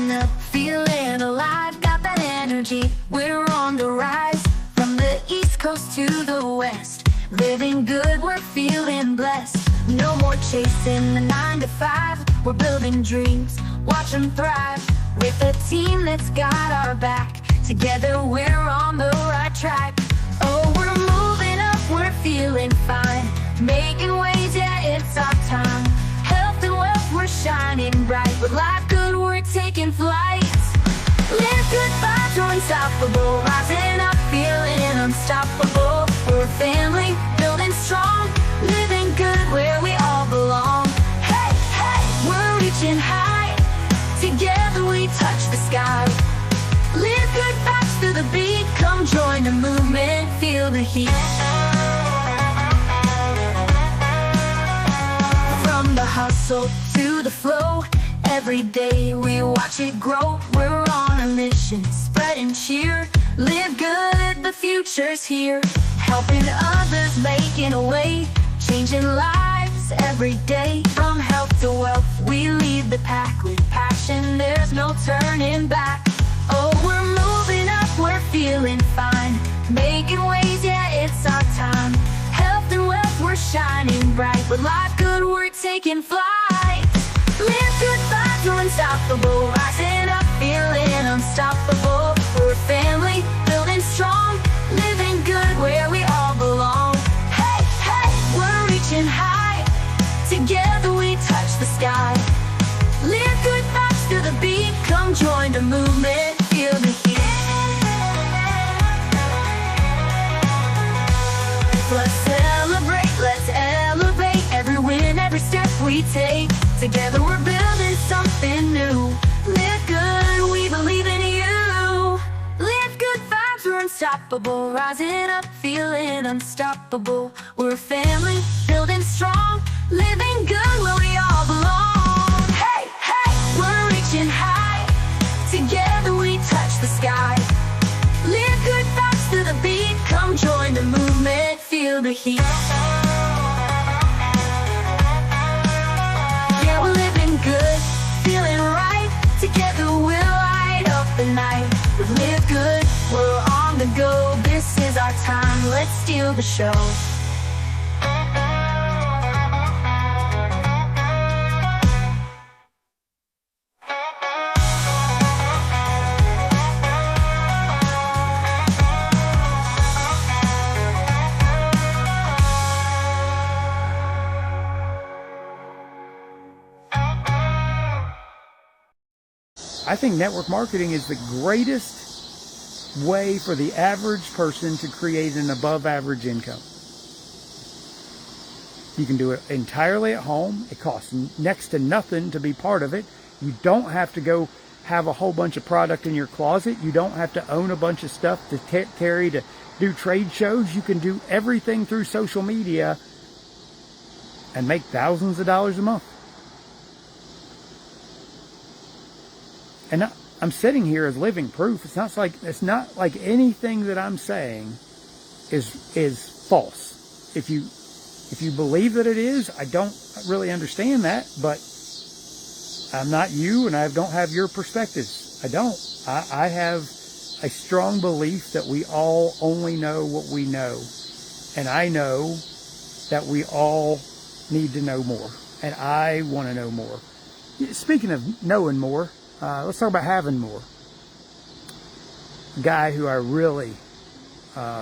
rising up, feeling alive, got that energy, we're on the rise. From the East Coast to the West, living good, we're feeling blessed. No more chasing the 9 to 5, we're building dreams, watch them thrive. With a team that's got our back, together we're on the right track. Oh, we're moving up, we're feeling fine, making waves, yeah, it's our time. Health and wealth, we're shining bright, with life good, we're taking flight. Live good vibes, we're unstoppable, rising up, feeling unstoppable. We're a family, building strong, living good where we all belong. Hey, hey, we're reaching high, together we touch the sky. Live good vibes through the beat, come join the movement, feel the heat. From the hustle to the flow, every day we watch it grow. We're on a mission, spreading cheer. Live good, the future's here. Helping others, making a way, changing lives every day. From health to wealth, we lead the pack. With passion, there's no turning back. Oh, we're moving up, we're feeling fine, making waves, yeah, it's our time. Health and wealth, we're shining bright, with life good, we're taking flight. Live good vibes, we're unstoppable, rising up, feeling unstoppable. We're a family, building strong, living good where we all belong. Hey, hey, we're reaching high, together we touch the sky. Live good vibes through the beat, come join the movement, feel the heat. Let's celebrate, let's elevate, every win, every step we take. Together we're building something new. Live good, we believe in you. Live good vibes, we're unstoppable, rising up, feeling unstoppable. We're a family, building strong, living good where we all belong. Hey, hey, we're reaching high, together we touch the sky. Live good vibes through the beat, come join the movement, feel the heat. Yeah, we're living good, feeling right, together we'll light up the night. We live good, we're on the go, this is our time, let's steal the show. I think network marketing is the greatest way for the average person to create an above average income. You can do it entirely at home. It costs next to nothing to be part of it. You don't have to go have a whole bunch of product in your closet. You don't have to own a bunch of stuff to carry to do trade shows. You can do everything through social media and make thousands of dollars a month. And I'm sitting here as living proof. It's not like anything that I'm saying is false. If you believe that it is, I don't really understand that, but I'm not you and I don't have your perspectives. I don't. I have a strong belief that we all only know what we know. And I know that we all need to know more. And I want to know more. Speaking of knowing more, let's talk about having more. A guy who I really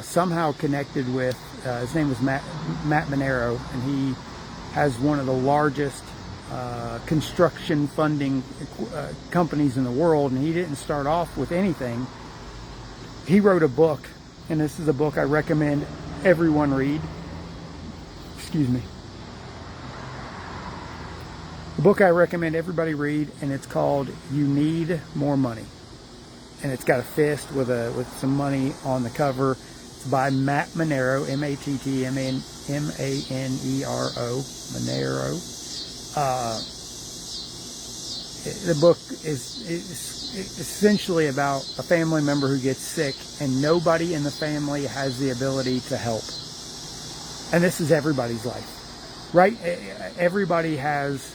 somehow connected with, his name was Matt Monero, and he has one of the largest construction funding companies in the world, and he didn't start off with anything. He wrote a book, and this is a book I recommend everyone read. Excuse me. The book I recommend everybody read, and it's called You Need More Money. And it's got a fist with some money on the cover. It's by Matt Monero, M-A-T-T-M-A-N-E-R-O, Monero. The book is essentially about a family member who gets sick, and nobody in the family has the ability to help. And this is everybody's life, right? Everybody has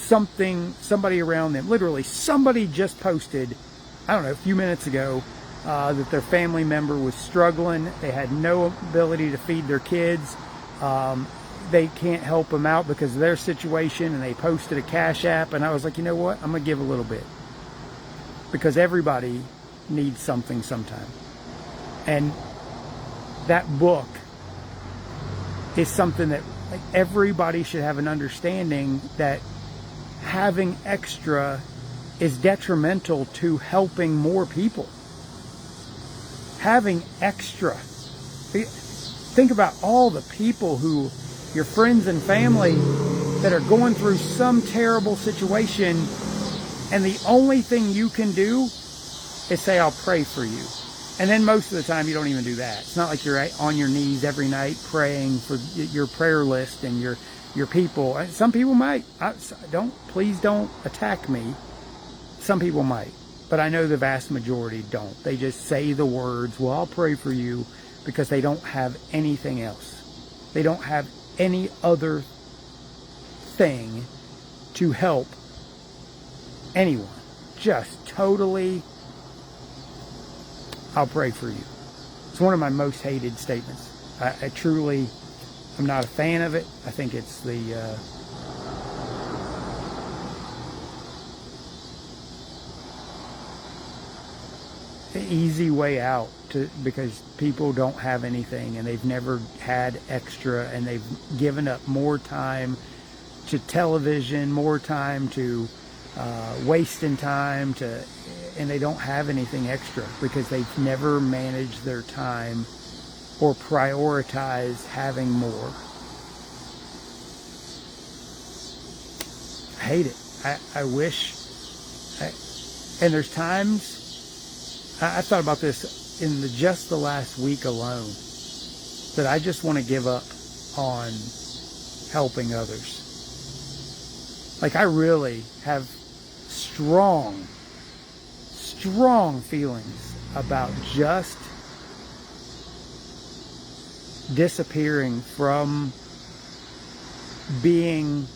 somebody around them. Literally, somebody just posted, I don't know, a few minutes ago, that their family member was struggling. They had no ability to feed their kids. They can't help them out because of their situation, and they posted a Cash App, and I was like, you know what? I'm going to give a little bit, because everybody needs something sometime. And that book is something that, like, everybody should have an understanding that having extra is detrimental to helping more people. Having extra. Think about all the people who, your friends and family, that are going through some terrible situation, and the only thing you can do is say, I'll pray for you. And then most of the time you don't even do that. It's not like you're on your knees every night praying for your prayer list and your people. Some people might. Please don't attack me. Some people might. But I know the vast majority don't. They just say the words, well, I'll pray for you, because they don't have anything else. They don't have any other thing to help anyone. Just totally, I'll pray for you. It's one of my most hated statements. I truly, I'm not a fan of it. I think it's the easy way out, because people don't have anything, and they've never had extra, and they've given up more time to television, more time to wasting time and they don't have anything extra because they've never managed their time or prioritized having more. I hate it. I wish, and there's times, I thought about this in just the last week alone, that I just want to give up on helping others. Like, I really have strong feelings about just disappearing from being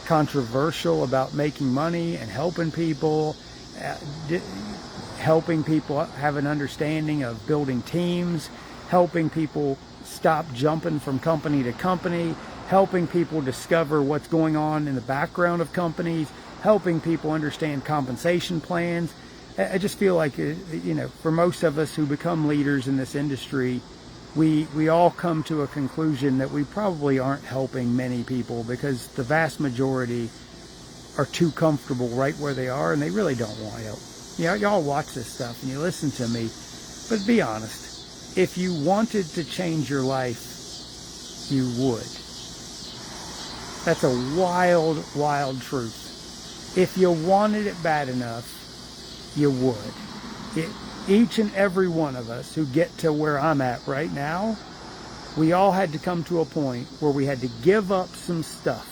controversial about making money and helping people, helping people have an understanding of building teams, helping people stop jumping from company to company, helping people discover what's going on in the background of companies, helping people understand compensation plans. I just feel like, for most of us who become leaders in this industry, we all come to a conclusion that we probably aren't helping many people, because the vast majority are too comfortable right where they are, and they really don't want help. Y'all watch this stuff and you listen to me, but be honest. If you wanted to change your life, you would. That's a wild, wild truth. If you wanted it bad enough, you would. Each and every one of us who get to where I'm at right now, we all had to come to a point where we had to give up some stuff.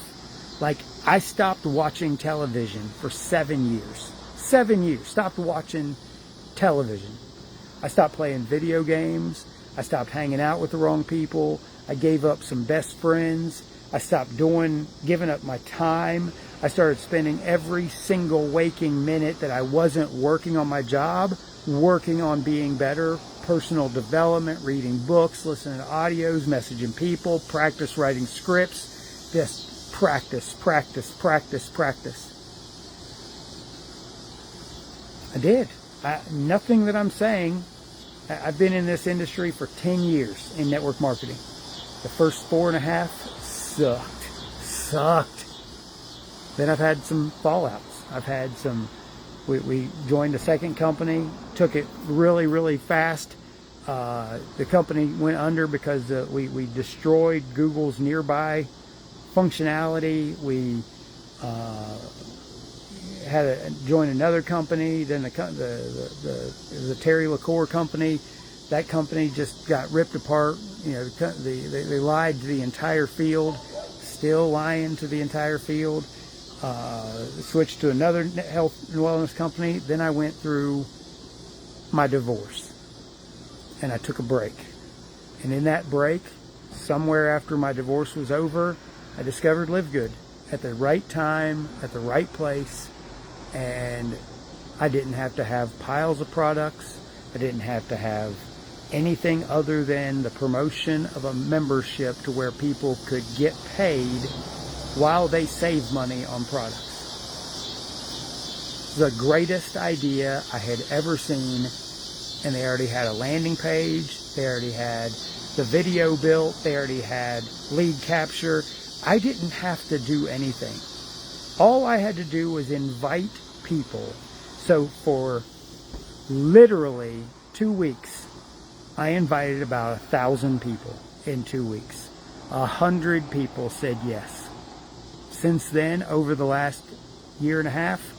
Like, I stopped watching television for 7 years. 7 years. Stopped watching television. I stopped playing video games. I stopped hanging out with the wrong people. I gave up some best friends. I stopped giving up my time. I started spending every single waking minute that I wasn't working on my job, working on being better, personal development, reading books, listening to audios, messaging people, practice writing scripts, just practice. I did. Nothing that I'm saying. I've been in this industry for 10 years in network marketing. The first 4.5 sucked. Then I've had some fallouts. I've had some, we joined a second company, took it really, really fast. The company went under because we destroyed Google's nearby functionality. We had to join another company. Then the Terry LaCour company, that company just got ripped apart. They lied to the entire field, still lying to the entire field. Switched to another health and wellness company. Then I went through my divorce, and I took a break. And in that break, somewhere after my divorce was over, I discovered LiveGOOD. at the right time, at the right place, and I didn't have to have piles of products. I didn't have to have anything other than the promotion of a membership to where people could get paid while they save money on products. The greatest idea I had ever seen, and they already had a landing page, they already had the video built, they already had lead capture. I didn't have to do anything. All I had to do was invite people. So for literally 2 weeks, I invited about 1,000 people in 2 weeks. 100 people said yes. Since then, over the last year and a half,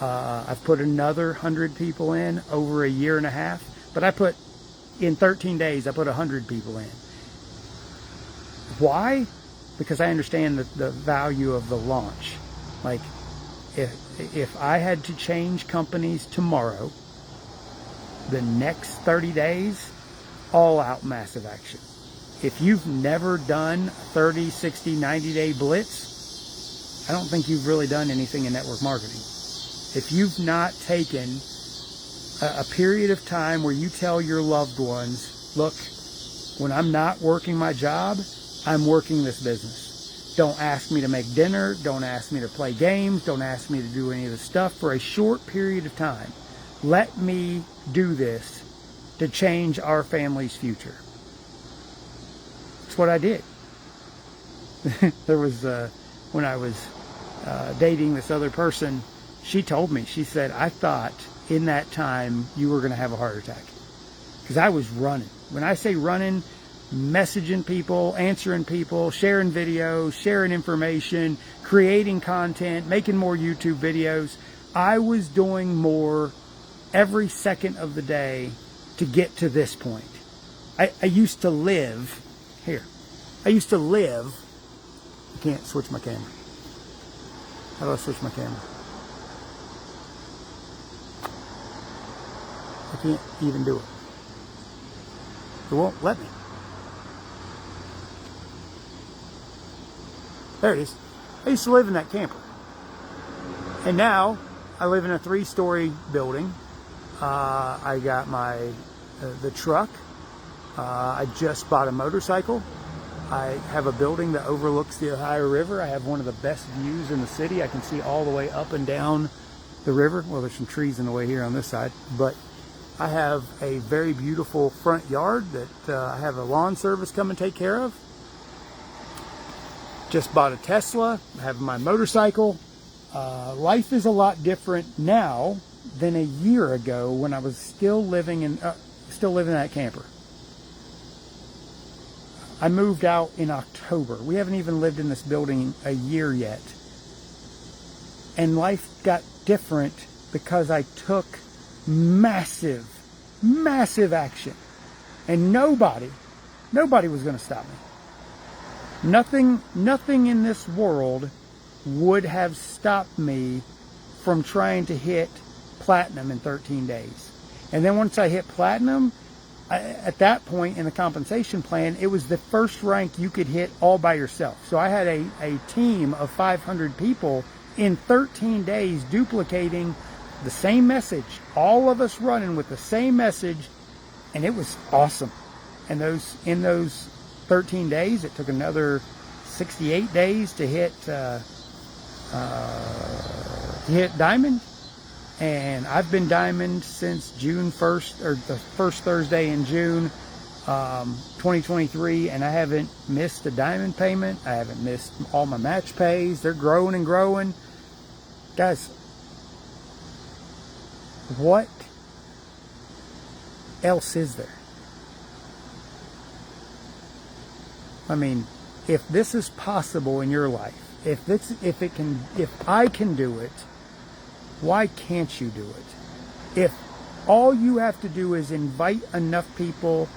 I've put another 100 people in over a year and a half. But in 13 days, I put 100 people in. Why? Because I understand the value of the launch. Like, if I had to change companies tomorrow, the next 30 days, all out massive action. If you've never done 30, 60, 90-day blitz, I don't think you've really done anything in network marketing. If you've not taken a period of time where you tell your loved ones, look, when I'm not working my job, I'm working this business. Don't ask me to make dinner. Don't ask me to play games. Don't ask me to do any of this stuff for a short period of time. Let me do this to change our family's future. That's what I did. There was, when I was dating this other person, she told me, she said, I thought in that time you were going to have a heart attack. Because I was running. When I say running, messaging people, answering people, sharing videos, sharing information, creating content, making more YouTube videos. I was doing more every second of the day to get to this point. I used to live here. I can't switch my camera. How do I switch my camera? I can't even do it. It won't let me. There it is. I used to live in that camper. And now I live in a 3-story building. I got the truck. I just bought a motorcycle. I have a building that overlooks the Ohio River. I have one of the best views in the city. I can see all the way up and down the river. Well, there's some trees in the way here on this side, but I have a very beautiful front yard that I have a lawn service come and take care of. Just bought a Tesla. I have my motorcycle. Life is a lot different now than a year ago when I was still living in that camper. I moved out in October. We haven't even lived in this building a year yet. And life got different because I took massive action. And nobody was going to stop me. Nothing in this world would have stopped me from trying to hit platinum in 13 days. And then once I hit platinum, at that point in the compensation plan, it was the first rank you could hit all by yourself. So I had a team of 500 people in 13 days duplicating the same message, all of us running with the same message, and it was awesome. And in those 13 days, it took another 68 days to hit diamond. And I've been diamond since June 1st, or the first Thursday in June 2023, and I haven't missed a diamond payment. I haven't missed all my match pays. They're growing and growing. Guys, what else is there? I mean, if this is possible in your life, if I can do it, why can't you do it? If all you have to do is invite enough people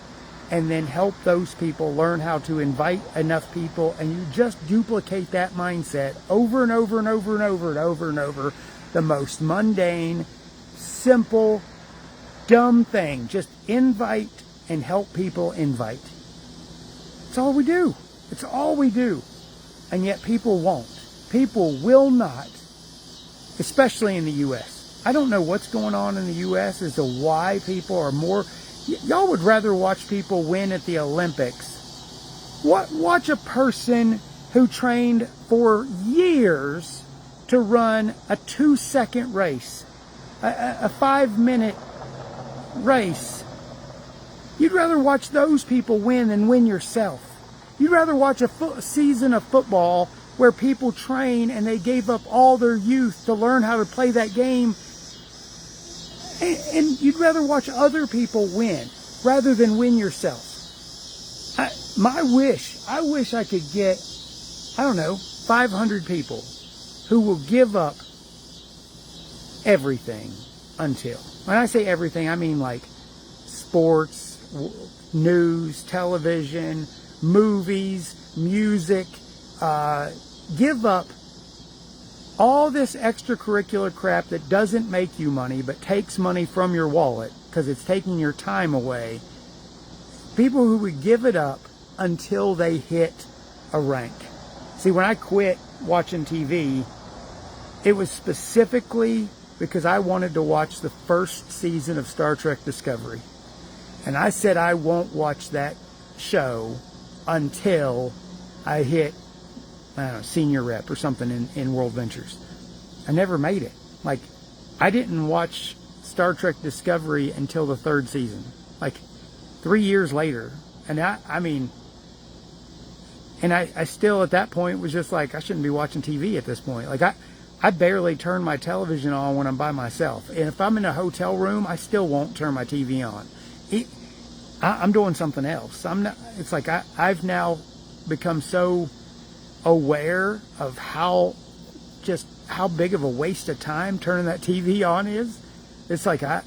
and then help those people learn how to invite enough people, and you just duplicate that mindset over and over and over and over and over and over, the most mundane, simple, dumb thing. Just invite and help people invite. It's all we do. It's all we do. And yet people won't. People will not, especially in the U.S. I don't know what's going on in the U.S. as to why people are more... Y'all would rather watch people win at the Olympics. Watch a person who trained for years to run a 2-second race, a 5-minute race. You'd rather watch those people win than win yourself. You'd rather watch a season of football where people train and they gave up all their youth to learn how to play that game. And you'd rather watch other people win rather than win yourself. I wish I could get, 500 people who will give up everything until. When I say everything, I mean like sports, news, television, movies, music. Give up all this extracurricular crap that doesn't make you money but takes money from your wallet because it's taking your time away. People who would give it up until they hit a rank. See, when I quit watching TV, it was specifically because I wanted to watch the first season of Star Trek Discovery. And I said I won't watch that show until I hit, senior rep or something in World Ventures. I never made it. Like, I didn't watch Star Trek Discovery until the 3rd season. Like, 3 years later. And I still at that point was just like, I shouldn't be watching TV at this point. Like, I barely turn my television on when I'm by myself. And if I'm in a hotel room, I still won't turn my TV on. I'm doing something else. It's like I've now become so aware of how big of a waste of time turning that TV on is. It's like I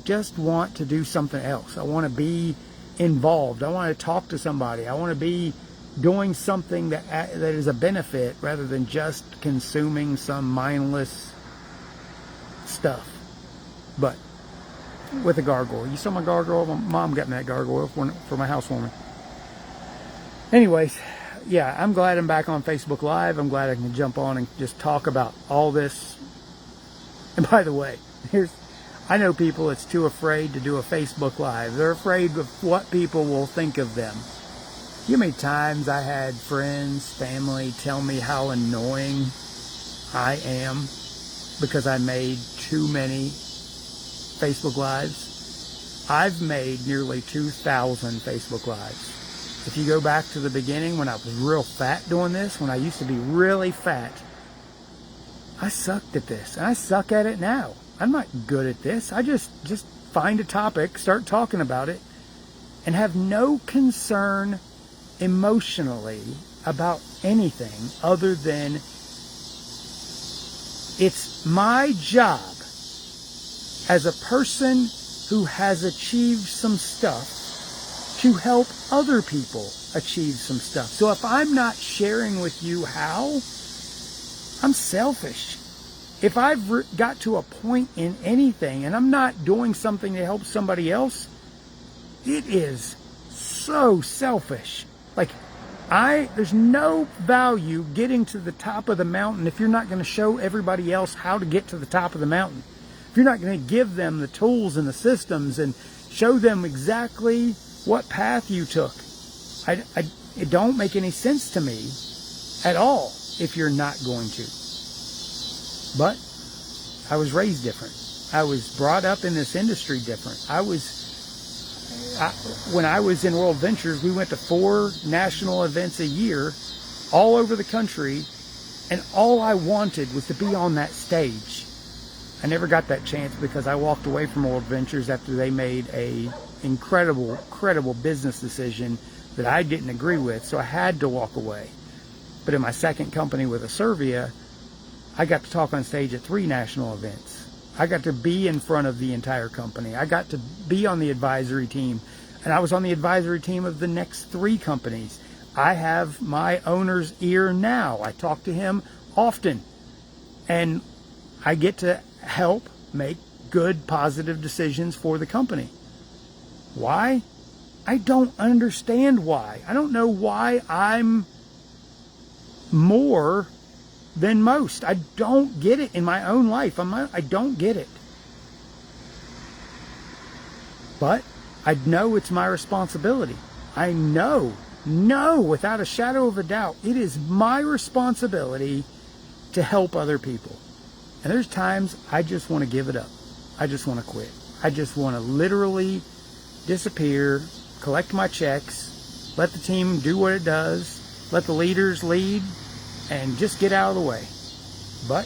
just want to do something else. I want to be involved. I want to talk to somebody. I want to be doing something that is a benefit rather than just consuming some mindless stuff. But with a gargoyle. You saw my gargoyle? My mom got me that gargoyle for my housewarming. Anyways, yeah, I'm glad I'm back on Facebook Live. I'm glad I can jump on and just talk about all this. And by the way, I know people that's too afraid to do a Facebook Live. They're afraid of what people will think of them. You know how many times I had friends, family tell me how annoying I am because I made too many Facebook Lives? I've made nearly 2,000 Facebook Lives. If you go back to the beginning when I was real fat doing this, when I used to be really fat, I sucked at this. And I suck at it now. I'm not good at this. I just find a topic, start talking about it, and have no concern emotionally about anything other than it's my job as a person who has achieved some stuff to help other people achieve some stuff. So if I'm not sharing with you how, I'm selfish. If I've got to a point in anything and I'm not doing something to help somebody else, it is so selfish. Like, there's no value getting to the top of the mountain if you're not going to show everybody else how to get to the top of the mountain. If you're not going to give them the tools and the systems and show them exactly what path you took. It don't make any sense to me at all if you're not going to. But I was raised different. I was brought up in this industry different. When I was in World Ventures, we went to 4 national events a year all over the country, and all I wanted was to be on that stage. I never got that chance because I walked away from World Ventures after they made a incredible business decision that I didn't agree with, so I had to walk away. But in my second company with Acervia, I got to talk on stage at 3 national events. I got to be in front of the entire company. I got to be on the advisory team, and I was on the advisory team of the next 3 companies. I have my owner's ear now. I talk to him often, and I get to help make good, positive decisions for the company. Why? I don't understand why. I don't know why I'm more than most. I don't get it in my own life. I don't get it. But I know it's my responsibility. I know without a shadow of a doubt, it is my responsibility to help other people. And there's times I just want to give it up. I just want to quit. I just want to literally disappear, collect my checks, let the team do what it does, let the leaders lead, and just get out of the way. But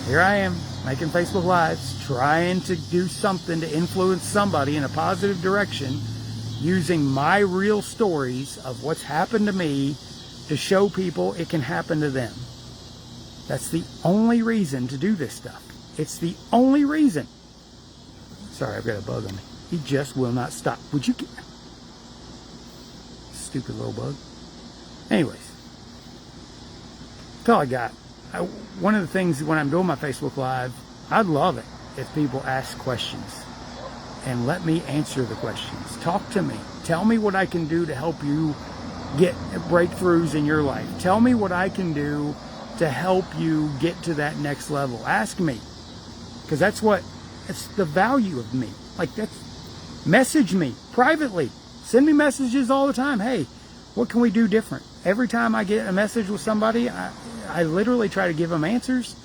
here I am, making Facebook Lives, trying to do something to influence somebody in a positive direction, using my real stories of what's happened to me to show people it can happen to them. That's the only reason to do this stuff. It's the only reason. Sorry, I've got a bug on me. He just will not stop. Would you get... Stupid little bug. Anyways, that's all I got. One of the things when I'm doing my Facebook Live, I'd love it if people ask questions and let me answer the questions. Talk to me. Tell me what I can do to help you get breakthroughs in your life. Tell me what I can do to help you get to that next level. Ask me, because it's the value of me. Like, that's, message me privately. Send me messages all the time. Hey, what can we do different? Every time I get a message with somebody, I literally try to give them answers,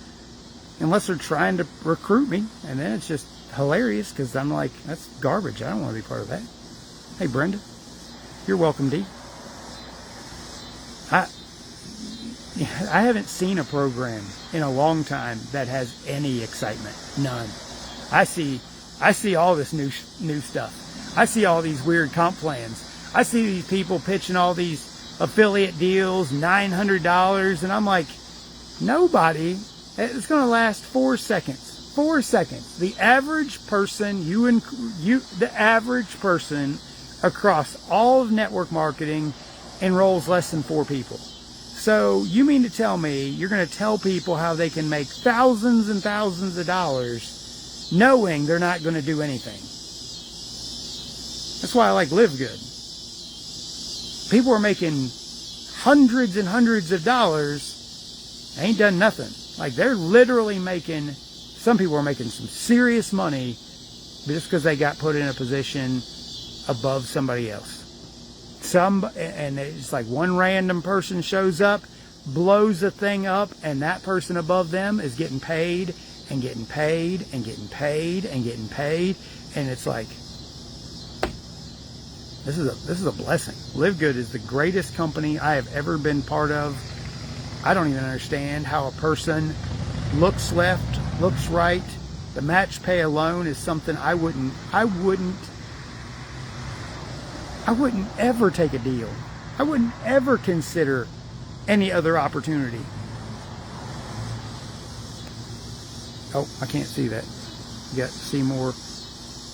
unless they're trying to recruit me, and then it's just hilarious because I'm like, that's garbage. I don't want to be part of that. Hey, Brenda, you're welcome, D. I haven't seen a program in a long time that has any excitement. None. I see all this new stuff. I see all these weird comp plans. I see these people pitching all these affiliate deals, $900, and I'm like, nobody. It's going to last 4 seconds. 4 seconds. The average person, the average person across all of network marketing enrolls less than 4 people. So you mean to tell me you're going to tell people how they can make thousands and thousands of dollars knowing they're not going to do anything? That's why I like LiveGOOD. People are making hundreds and hundreds of dollars, ain't done nothing. Like, they're literally making, some people are making some serious money just because they got put in a position above somebody else. And it's like one random person shows up, blows the thing up, and that person above them is getting paid and getting paid and getting paid and getting paid. And it's like, this is a blessing. LiveGOOD is the greatest company I have ever been part of. I don't even understand how a person looks left, looks right. The match pay alone is something I wouldn't ever take a deal. I wouldn't ever consider any other opportunity. Oh, I can't see that. You got to see more.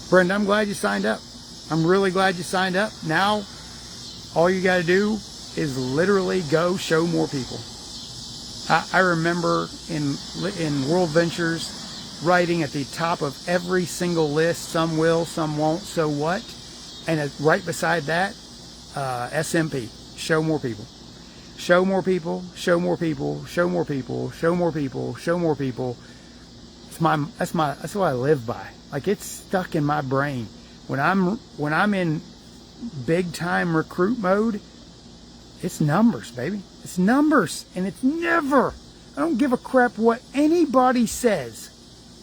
Brenda, I'm glad you signed up. I'm really glad you signed up. Now, all you got to do is literally go show more people. I remember in World Ventures writing at the top of every single list, some will, some won't, so what? And right beside that, SMP, show more people. Show more people, show more people, show more people, show more people, show more people. That's what I live by. Like, it's stuck in my brain. When I'm in big time recruit mode, it's numbers, baby. It's numbers, and it's never, I don't give a crap what anybody says.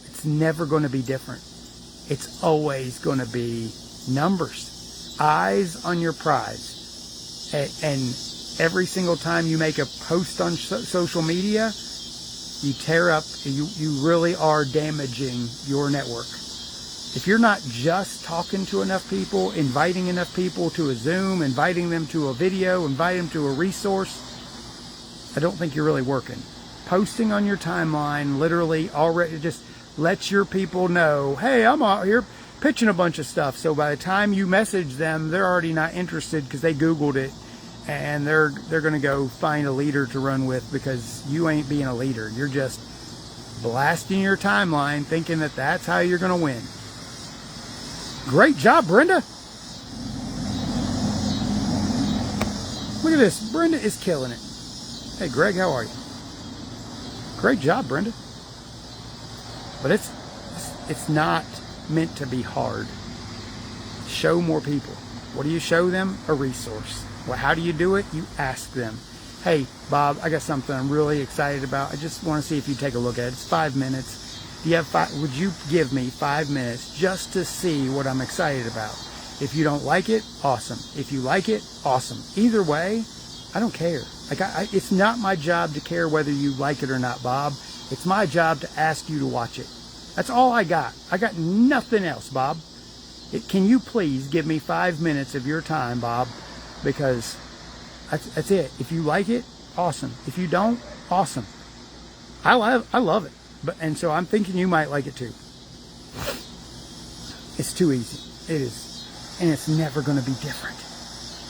It's never going to be different. It's always going to be numbers. Eyes on your prize. And every single time you make a post on social media, you tear up, you really are damaging your network. If you're not just talking to enough people, inviting enough people to a Zoom, inviting them to a video, inviting them to a resource, I don't think you're really working. Posting on your timeline literally already just lets your people know, hey, I'm out here pitching a bunch of stuff. So by the time you message them, they're already not interested because they Googled it, and they're going to go find a leader to run with because you ain't being a leader. You're just blasting your timeline thinking that that's how you're going to win. Great job, Brenda. Look at this. Brenda is killing it. Hey, Greg, how are you? Great job, Brenda. But it's not meant to be hard. Show more people. What do you show them? A resource. Well, how do you do it? You ask them. Hey, Bob, I got something I'm really excited about. I just want to see if you take a look at it. It's 5 minutes. Do you have would you give me 5 minutes just to see what I'm excited about? If you don't like it, awesome. If you like it, awesome. Either way, I don't care. Like it's not my job to care whether you like it or not, Bob. It's my job to ask you to watch it. That's all I got. I got nothing else, Bob. Can you please give me 5 minutes of your time, Bob? Because that's it. If you like it, awesome. If you don't, awesome. I love it. And so I'm thinking you might like it too. It's too easy. It is. And it's never going to be different.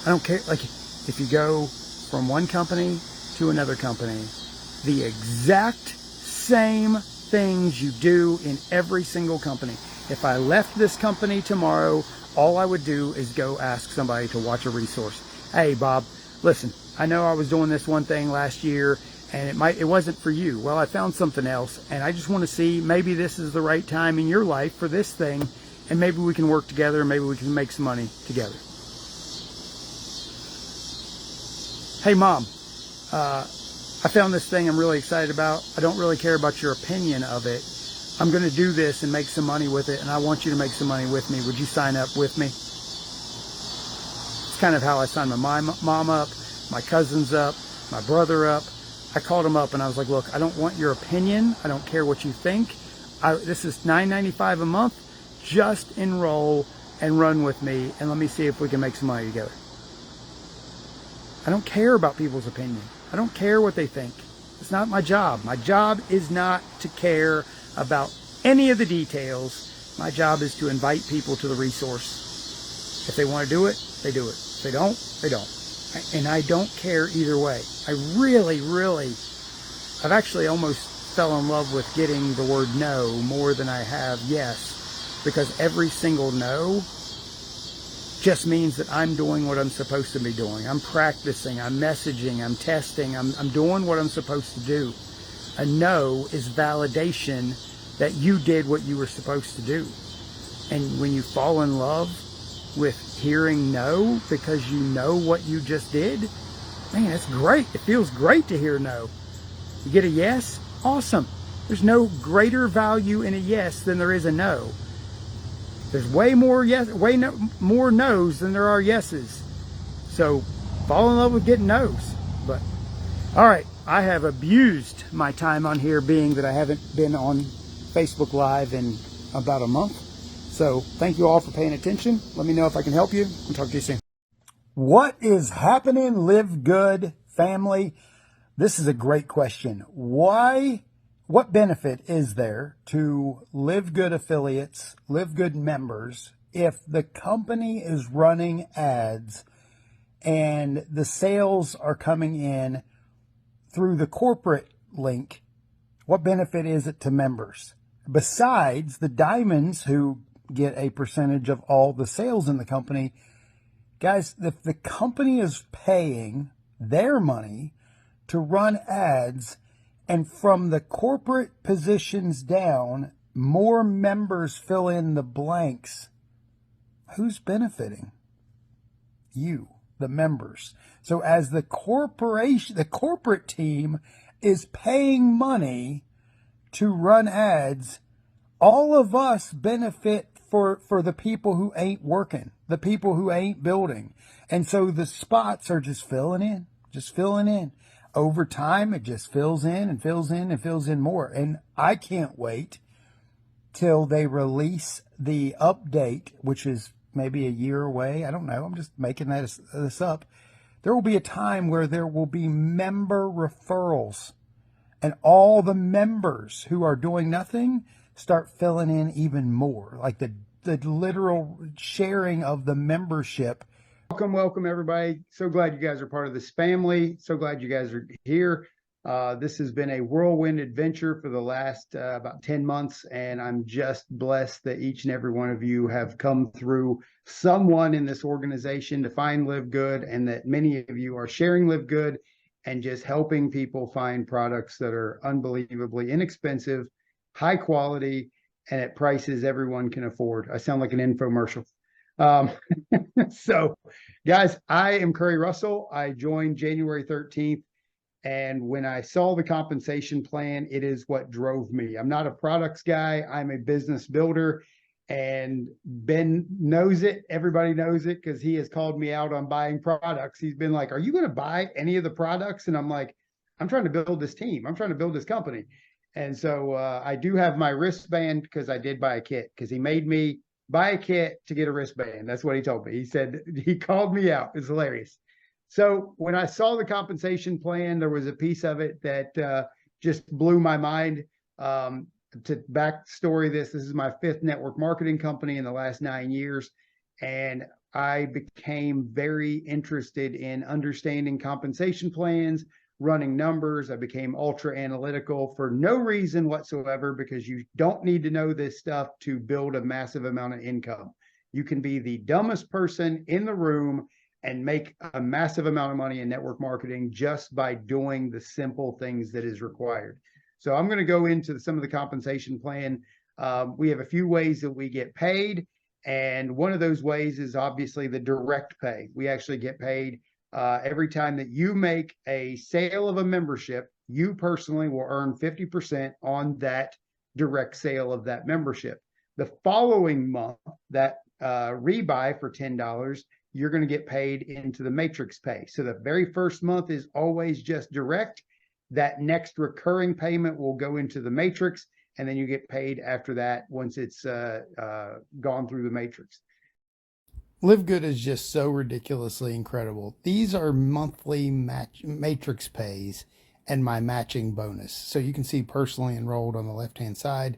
I don't care. Like, if you go from one company to another company, the exact same things you do in every single company. If I left this company tomorrow, all I would do is go ask somebody to watch a resource. Hey, Bob, listen, I know I was doing this one thing last year and it wasn't for you. Well, I found something else and I just want to see maybe this is the right time in your life for this thing, and maybe we can work together, maybe we can make some money together. Hey, Mom, I found this thing I'm really excited about. I don't really care about your opinion of it. I'm going to do this and make some money with it, and I want you to make some money with me. Would you sign up with me? It's kind of how I signed my mom up, my cousins up, my brother up. I called them up and I was like, look, I don't want your opinion. I don't care what you think. This is $9.95 a month. Just enroll and run with me, and let me see if we can make some money together. I don't care about people's opinion. I don't care what they think. It's not my job. My job is not to care about any of the details. My job is to invite people to the resource. If they want to do it, they do it. If they don't, they don't. And I don't care either way. I really, I've actually almost fell in love with getting the word no more than I have yes, because every single no just means that I'm doing what I'm supposed to be doing. I'm practicing, I'm messaging, I'm testing, I'm doing what I'm supposed to do. A no is validation that you did what you were supposed to do. And when you fall in love with hearing no because you know what you just did, man, it's great. It feels great to hear no. You get a yes, awesome. There's no greater value in a yes than there is a no. There's way more more no's than there are yeses. So fall in love with getting no's. But all right, I have abused my time on here, being that I haven't been on Facebook Live in about a month. So thank you all for paying attention. Let me know if I can help you. I'll talk to you soon. What is happening, LiveGOOD family? This is a great question. What benefit is there to LiveGOOD affiliates, LiveGOOD members, if the company is running ads and the sales are coming in through the corporate link? What benefit is it to members? Besides the diamonds who get a percentage of all the sales in the company, guys, if the company is paying their money to run ads, and from the corporate positions down, more members fill in the blanks, who's benefiting? You, the members. So as the corporation, the corporate team is paying money to run ads, all of us benefit for the people who ain't working, the people who ain't building. And so the spots are just filling in. Over time, it just fills in and fills in and fills in more. And I can't wait till they release the update, which is maybe a year away. I don't know. I'm just making this up. There will be a time where there will be member referrals, and all the members who are doing nothing start filling in even more, like the literal sharing of the membership. Welcome, everybody. So glad you guys are part of this family. So glad you guys are here. This has been a whirlwind adventure for the last about 10 months, and I'm just blessed that each and every one of you have come through someone in this organization to find LiveGOOD, and that many of you are sharing LiveGOOD and just helping people find products that are unbelievably inexpensive, high quality, and at prices everyone can afford. I sound like an infomercial. Um, so, guys, I am Curry Russell. I joined January 13th. And when I saw the compensation plan, it is what drove me. I'm not a products guy. I'm a business builder. And Ben knows it. Everybody knows it because he has called me out on buying products. He's been like, are you going to buy any of the products? And I'm like, I'm trying to build this team. I'm trying to build this company. And so I do have my wristband because I did buy a kit because he made me buy a kit to get a wristband. That's what he told me. He said, he called me out. It's hilarious. So when I saw the compensation plan, there was a piece of it that just blew my mind. To backstory this is my 5th network marketing company in the last 9 years. And I became very interested in understanding compensation plans, running numbers. I became ultra analytical for no reason whatsoever, because you don't need to know this stuff to build a massive amount of income. You can be the dumbest person in the room and make a massive amount of money in network marketing just by doing the simple things that is required. So I'm going to go into some of the compensation plan. We have a few ways that we get paid. And one of those ways is obviously the direct pay. We actually get paid every time that you make a sale of a membership. You personally will earn 50% on that direct sale of that membership. The following month, that rebuy for $10, you're going to get paid into the matrix pay. So the very first month is always just direct. That next recurring payment will go into the matrix, and then you get paid after that once it's gone through the matrix. LiveGOOD is just so ridiculously incredible. These are monthly matrix pays and my matching bonus. So you can see personally enrolled on the left-hand side.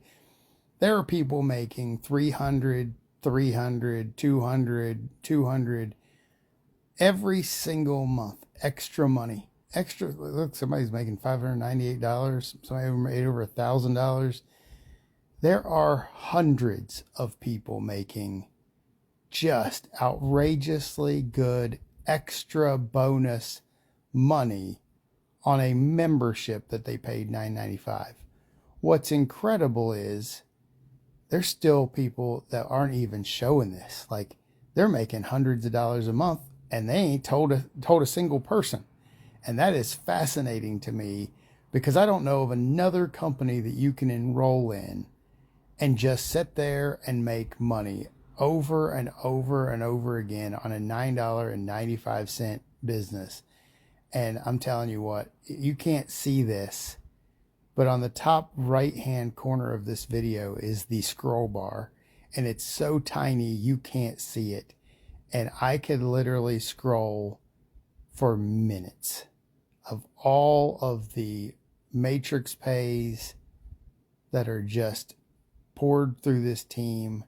There are people making 300, 300, 200, 200 every single month. Extra money. Extra. Look, somebody's making $598. Somebody made over $1,000. There are hundreds of people making just outrageously good extra bonus money on a membership that they paid $9.95. What's incredible is there's still people that aren't even showing this. Like, they're making hundreds of dollars a month and they ain't told a single person. And that is fascinating to me, because I don't know of another company that you can enroll in and just sit there and make money over and over and over again on a $9.95 business. And I'm telling you what, you can't see this, but on the top right-hand corner of this video is the scroll bar, and it's so tiny you can't see it. And I could literally scroll for minutes of all of the matrix pays that are just poured through this team.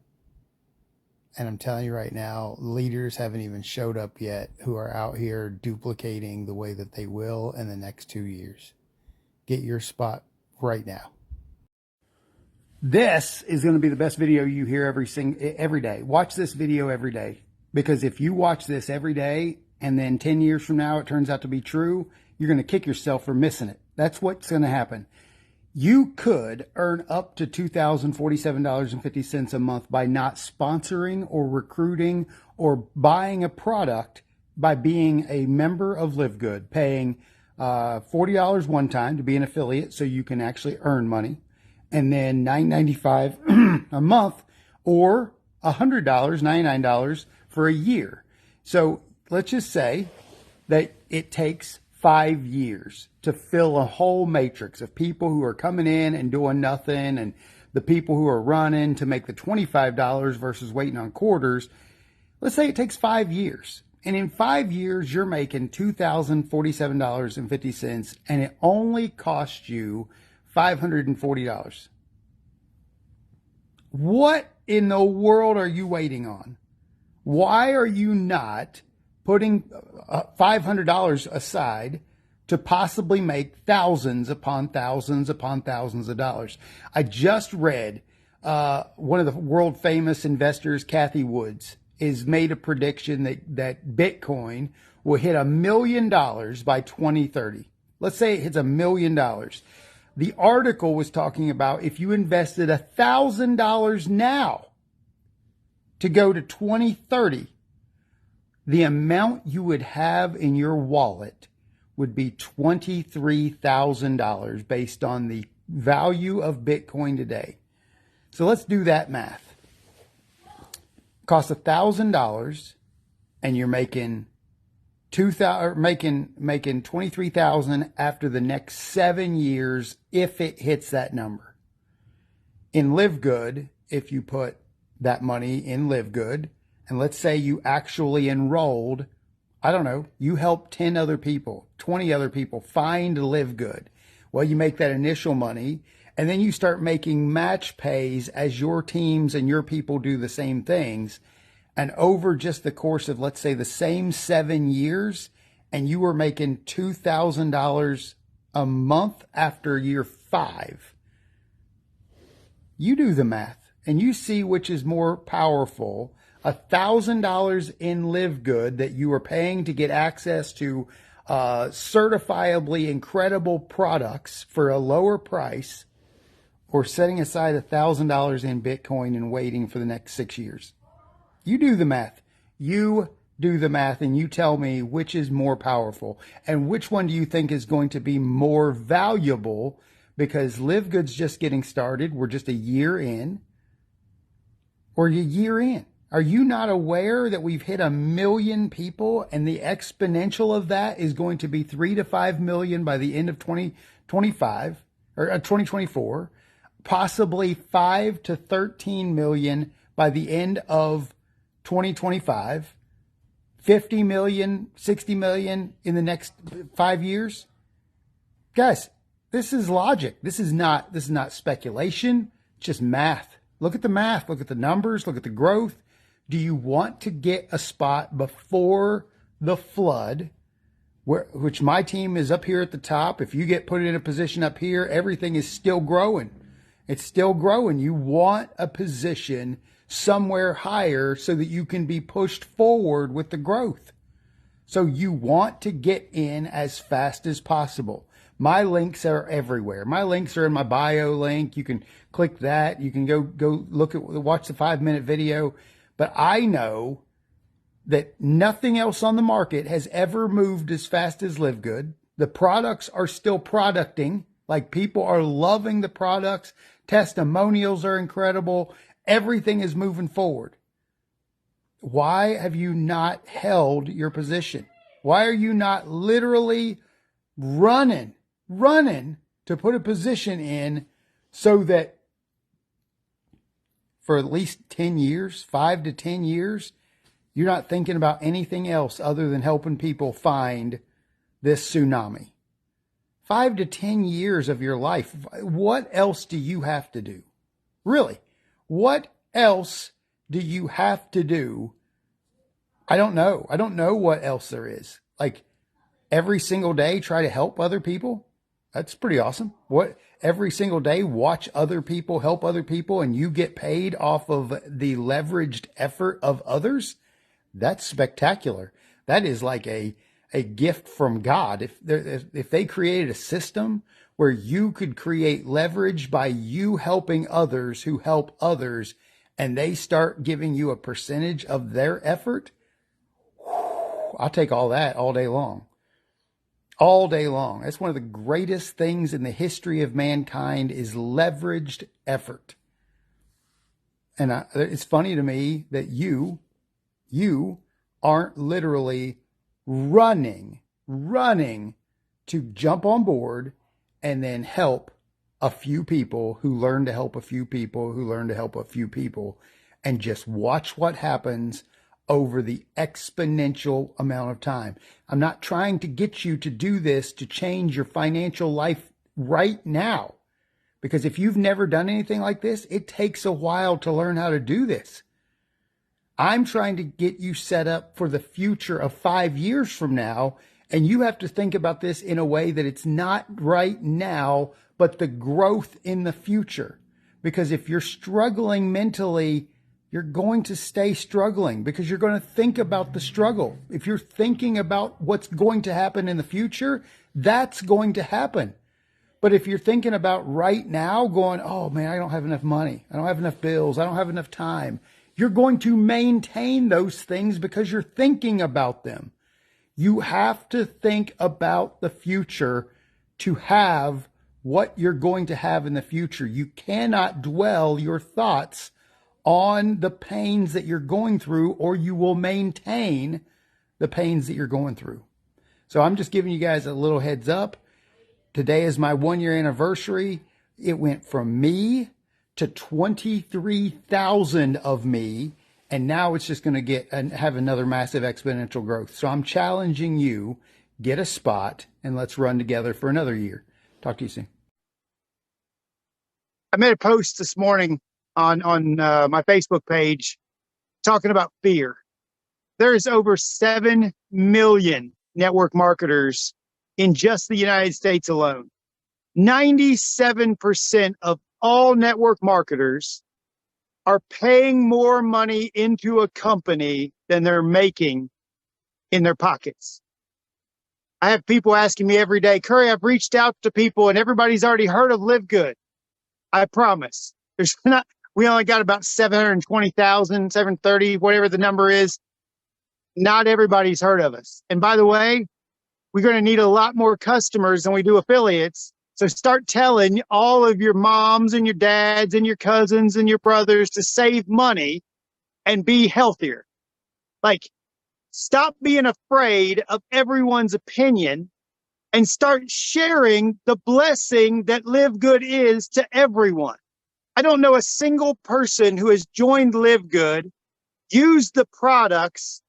And I'm telling you right now, leaders haven't even showed up yet who are out here duplicating the way that they will in the next 2 years. Get your spot right now. This is going to be the best video you hear every day. Watch this video every day, because if you watch this every day and then 10 years from now it turns out to be true, you're going to kick yourself for missing it. That's what's going to happen. You could earn up to $2,047.50 a month by not sponsoring or recruiting or buying a product by being a member of LiveGOOD, paying $40 one time to be an affiliate so you can actually earn money, and then $9.95 a month, or $100, $99 for a year. So let's just say that it takes 5 years to fill a whole matrix of people who are coming in and doing nothing, and the people who are running to make the $25 versus waiting on quarters. Let's say it takes 5 years. And in 5 years, you're making $2,047.50, and it only costs you $540. What in the world are you waiting on? Why are you not putting $500 aside to possibly make thousands upon thousands upon thousands of dollars? I just read one of the world famous investors, Kathy Woods, is made a prediction that Bitcoin will hit $1 million by 2030. Let's say it hits $1 million. The article was talking about if you invested $1,000 now to go to 2030, the amount you would have in your wallet would be $23,000 based on the value of Bitcoin today. So let's do that math. Costs $1,000 and you're making making 23,000 after the next 7 years if it hits that number. In LiveGOOD, if you put that money in LiveGOOD, and let's say you actually enrolled, I don't know, you helped 10 other people, 20 other people find LiveGOOD. Well, you make that initial money, and then you start making match pays as your teams and your people do the same things. And over just the course of, let's say, the same 7 years, and you were making $2,000 a month after year 5, you do the math and you see which is more powerful. $1,000 in LiveGOOD that you are paying to get access to certifiably incredible products for a lower price, or setting aside $1,000 in Bitcoin and waiting for the next 6 years. You do the math. You do the math and you tell me which is more powerful and which one do you think is going to be more valuable, because LiveGood's just getting started. We're just a year in, or a year in. Are you not aware that we've hit 1 million people and the exponential of that is going to be 3 to 5 million by the end of 2025 or 2024, possibly 5 to 13 million by the end of 2025, 50 million, 60 million in the next 5 years? Guys, this is logic. This is not speculation. It's just math. Look at the math. Look at the numbers. Look at the growth. Do you want to get a spot before the flood, which my team is up here at the top? If you get put in a position up here, everything is still growing. It's still growing. You want a position somewhere higher so that you can be pushed forward with the growth. So you want to get in as fast as possible. My links are everywhere. My links are in my bio link. You can click that. You can go watch the 5-minute video. But I know that nothing else on the market has ever moved as fast as LiveGOOD. The products are still producting. Like, people are loving the products. Testimonials are incredible. Everything is moving forward. Why have you not held your position? Why are you not literally running to put a position in so that for at least 10 years, 5 to 10 years, you're not thinking about anything else other than helping people find this tsunami? 5 to 10 years of your life. What else do you have to do? Really? What else do you have to do? I don't know. I don't know what else there is. Like, every single day, try to help other people. That's pretty awesome. Every single day, watch other people, help other people, and you get paid off of the leveraged effort of others. That's spectacular. That is like a gift from God. If they created a system where you could create leverage by you helping others who help others, and they start giving you a percentage of their effort, I'll take all that all day long. All day long. That's one of the greatest things in the history of mankind, is leveraged effort. And it's funny to me that you aren't literally running to jump on board and then help a few people who learn to help a few people who learn to help a few people, and just watch what happens over the exponential amount of time. I'm not trying to get you to do this to change your financial life right now, because if you've never done anything like this, it takes a while to learn how to do this. I'm trying to get you set up for the future of 5 years from now, and you have to think about this in a way that it's not right now, but the growth in the future. Because if you're struggling mentally you're going to stay struggling because you're going to think about the struggle. If you're thinking about what's going to happen in the future, that's going to happen. But if you're thinking about right now going, oh man, I don't have enough money. I don't have enough bills. I don't have enough time. You're going to maintain those things because you're thinking about them. You have to think about the future to have what you're going to have in the future. You cannot dwell your thoughts on the pains that you're going through, or you will maintain the pains that you're going through. So I'm just giving you guys a little heads up. Today is my 1-year anniversary. It went from me to 23,000 of me, and now it's just going to have another massive exponential growth. So I'm challenging you, get a spot, and let's run together for another year. Talk to you soon. I made a post this morning on my Facebook page talking about fear. There's over 7 million network marketers in just the United States alone. 97% of all network marketers are paying more money into a company than they're making in their pockets. I have people asking me every day, Curry, I've reached out to people and everybody's already heard of LiveGOOD. I promise. We only got about 720,000, 730, whatever the number is. Not everybody's heard of us. And by the way, we're going to need a lot more customers than we do affiliates. So start telling all of your moms and your dads and your cousins and your brothers to save money and be healthier. Like, stop being afraid of everyone's opinion and start sharing the blessing that LiveGOOD is to everyone. I don't know a single person who has joined LiveGOOD, used the products,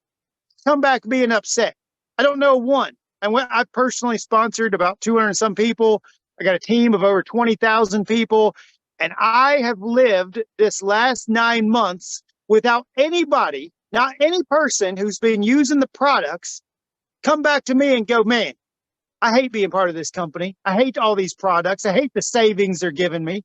come back being upset. I don't know one. And I personally sponsored about 200 and some people. I got a team of over 20,000 people. And I have lived this last 9 months without anybody, not any person who's been using the products, come back to me and go, man, I hate being part of this company. I hate all these products. I hate the savings they're giving me.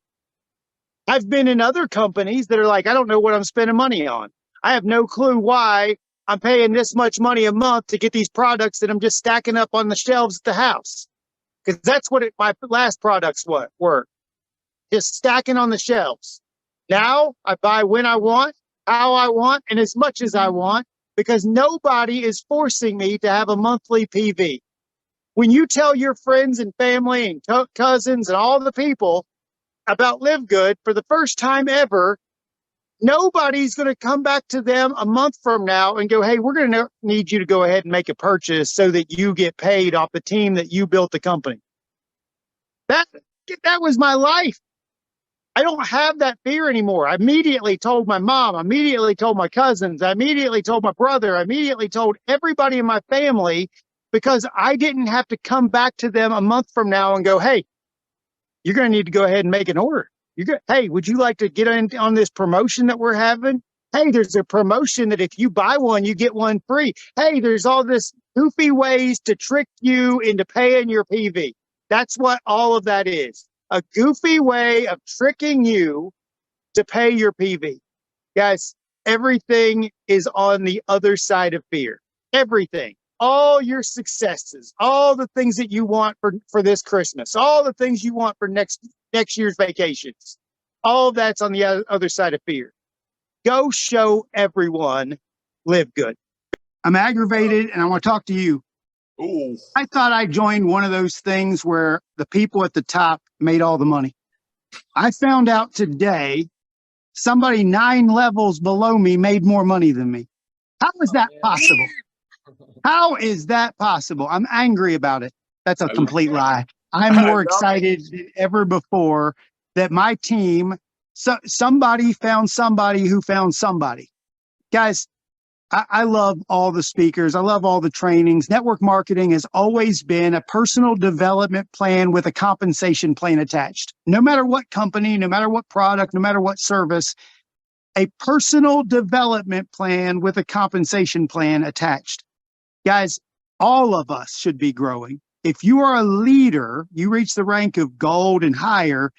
I've been in other companies that are like, I don't know what I'm spending money on. I have no clue why I'm paying this much money a month to get these products that I'm just stacking up on the shelves at the house. Because that's what my last products were. Just stacking on the shelves. Now I buy when I want, how I want, and as much as I want, because nobody is forcing me to have a monthly PV. When you tell your friends and family and cousins and all the people about LiveGOOD for the first time ever, nobody's going to come back to them a month from now and go, hey, we're going to need you to go ahead and make a purchase so that you get paid off the team that you built the company. That was my life. I don't have that fear anymore. I immediately told my mom. I immediately told my cousins. I immediately told my brother. I immediately told everybody in my family, because I didn't have to come back to them a month from now and go, hey, you're going to need to go ahead and make an order. Hey, would you like to get in on this promotion that we're having? Hey, there's a promotion that if you buy one, you get one free. Hey, there's all this goofy ways to trick you into paying your PV. That's what all of that is. A goofy way of tricking you to pay your PV. Guys, everything is on the other side of fear. Everything. All your successes, all the things that you want for this Christmas, all the things you want for next year's vacations, all of that's on the other side of fear. Go show everyone LiveGOOD. I'm aggravated and I want to talk to you. Ooh. I thought I joined one of those things where the people at the top made all the money. I found out today somebody 9 levels below me made more money than me. How is that possible? How is that possible? I'm angry about it. That's a complete lie. I'm more excited than ever before that my team, somebody found somebody who found somebody. Guys, I love all the speakers. I love all the trainings. Network marketing has always been a personal development plan with a compensation plan attached. No matter what company, no matter what product, no matter what service, a personal development plan with a compensation plan attached. Guys, all of us should be growing. If you are a leader, you reach the rank of gold and higher,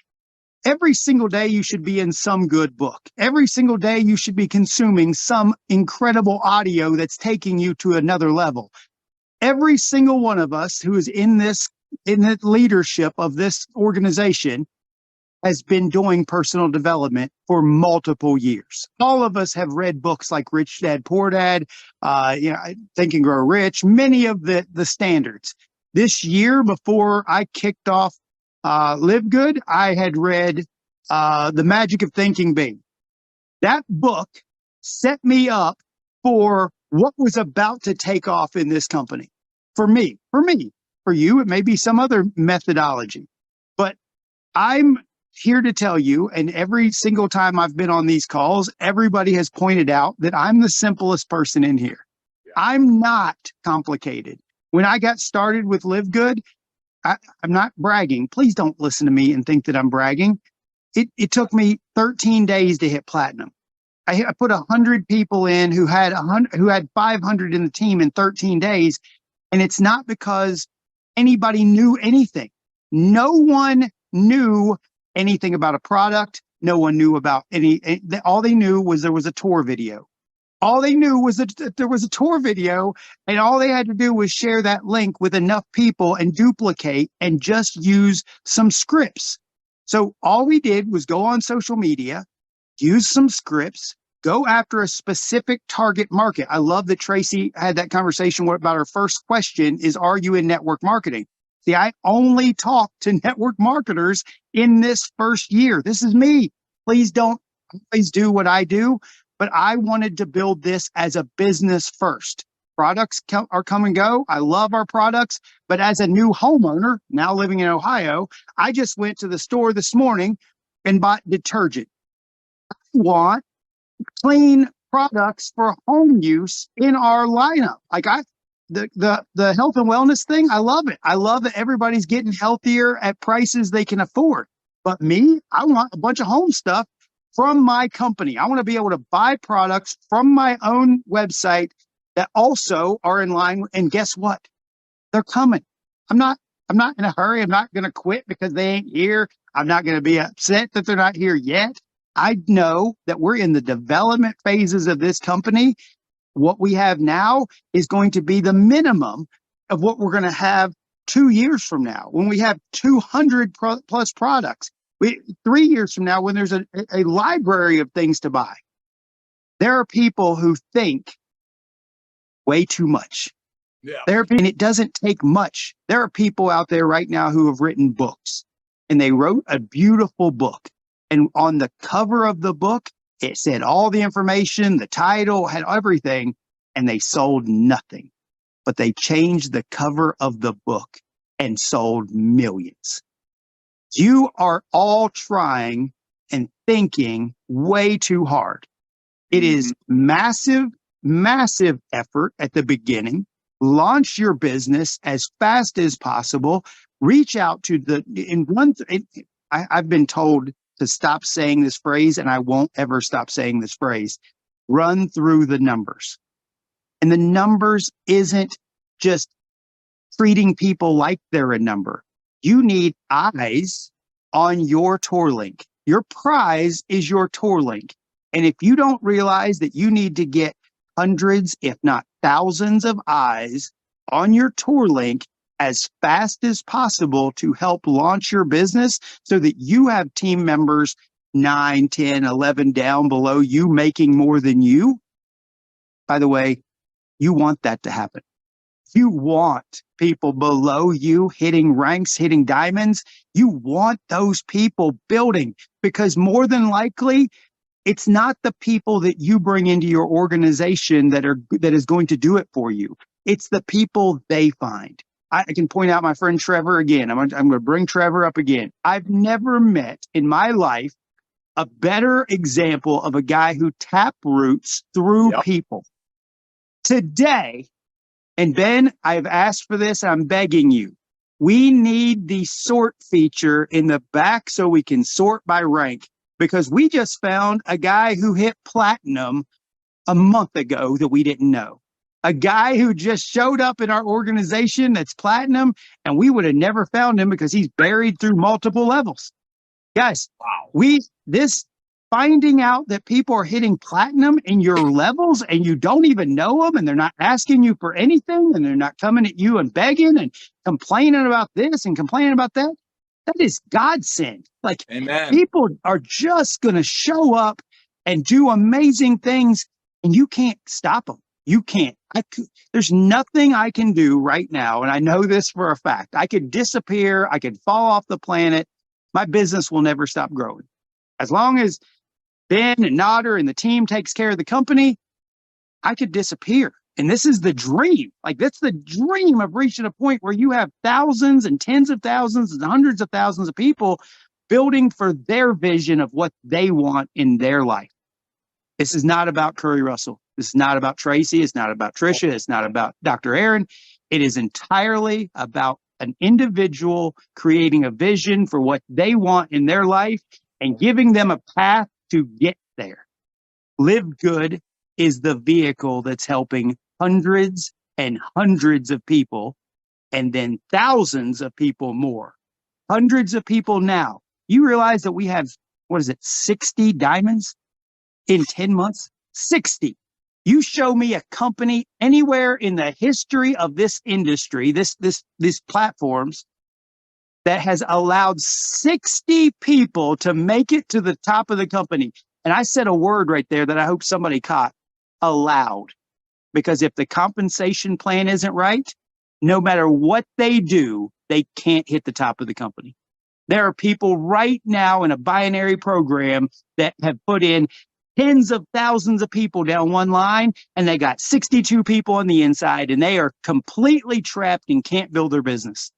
Every single day you should be in some good book. Every single day you should be consuming some incredible audio that's taking you to another level. Every single one of us who is in the leadership of this organization has been doing personal development for multiple years. All of us have read books like Rich Dad, Poor Dad, Think and Grow Rich, many of the standards. This year, before I kicked off LiveGOOD, I had read The Magic of Thinking Big. That book set me up for what was about to take off in this company. For me, for you, it may be some other methodology, but I'm here to tell you, and every single time I've been on these calls, everybody has pointed out that I'm the simplest person in here. Yeah. I'm not complicated. When I got started with LiveGOOD, I'm not bragging. Please don't listen to me and think that I'm bragging. It took me 13 days to hit platinum. I put 100 people in who had 500 in the team in 13 days. And it's not because anybody knew anything. No one knew anything about a product. No one knew about all they knew was there was a tour video. All they knew was that there was a tour video, and all they had to do was share that link with enough people and duplicate and just use some scripts. So all we did was go on social media, use some scripts, go after a specific target market. I love that Tracy had that conversation about her first question is, are you in network marketing? See, I only talk to network marketers in this first year. This is me. Please don't always do what I do, but I wanted to build this as a business first. Products are come and go. I love our products, but as a new homeowner, now living in Ohio, I just went to the store this morning and bought detergent. I want clean products for home use in our lineup. Like the health and wellness thing, I love it. I love that everybody's getting healthier at prices they can afford. But me, I want a bunch of home stuff from my company. I want to be able to buy products from my own website that also are in line. And guess what? They're coming. I'm not in a hurry. I'm not going to quit because they ain't here. I'm not going to be upset that they're not here yet. I know that we're in the development phases of this company. What we have now is going to be the minimum of what we're going to have 2 years from now, when we have 200 plus products. 3 years from now, when there's a library of things to buy. There are people who think way too much. Yeah. And it doesn't take much. There are people out there right now who have written books, and they wrote a beautiful book. And on the cover of the book, it said all the information, the title, had everything, and they sold nothing. But they changed the cover of the book and sold millions. You are all trying and thinking way too hard. It is massive, massive effort at the beginning. Launch your business as fast as possible. Reach out to I've been told to stop saying this phrase, and I won't ever stop saying this phrase. Run through the numbers. And the numbers isn't just treating people like they're a number. You need eyes on your tour link. Your prize is your tour link. And if you don't realize that you need to get hundreds, if not thousands of eyes on your tour link as fast as possible to help launch your business so that you have team members 9, 10, 11 down below you making more than you. By the way, you want that to happen. You want people below you hitting ranks, hitting diamonds. You want those people building, because more than likely, it's not the people that you bring into your organization that is going to do it for you. It's the people they find. I can point out my friend Trevor again. I'm going to bring Trevor up again. I've never met in my life a better example of a guy who tap roots through people. Today, and Ben, I've asked for this. I'm begging you. We need the sort feature in the back so we can sort by rank, because we just found a guy who hit platinum a month ago that we didn't know. A guy who just showed up in our organization that's platinum, and we would have never found him because he's buried through multiple levels. Guys, this finding out that people are hitting platinum in your levels and you don't even know them and they're not asking you for anything and they're not coming at you and begging and complaining about this and complaining about that. That is godsend. Like, Amen. people are just going to show up and do amazing things and you can't stop them. You can't. There's nothing I can do right now. And I know this for a fact. I could disappear. I could fall off the planet. My business will never stop growing. As long as Ben and Nodder and the team takes care of the company, I could disappear. And this is the dream. Like, that's the dream of reaching a point where you have thousands and tens of thousands and hundreds of thousands of people building for their vision of what they want in their life. This is not about Curry Russell. This is not about Tracy. It's not about Trisha. It's not about Dr. Aaron. It is entirely about an individual creating a vision for what they want in their life and giving them a path to get there. LiveGOOD is the vehicle that's helping hundreds and hundreds of people, and then thousands of people more. Hundreds of people now. You realize that we have, 60 diamonds in 10 months? 60. You show me a company anywhere in the history of this industry, these platforms, that has allowed 60 people to make it to the top of the company. And I said a word right there that I hope somebody caught: allowed. Because if the compensation plan isn't right, no matter what they do, they can't hit the top of the company. There are people right now in a binary program that have put in tens of thousands of people down one line, and they got 62 people on the inside, and they are completely trapped and can't build their business.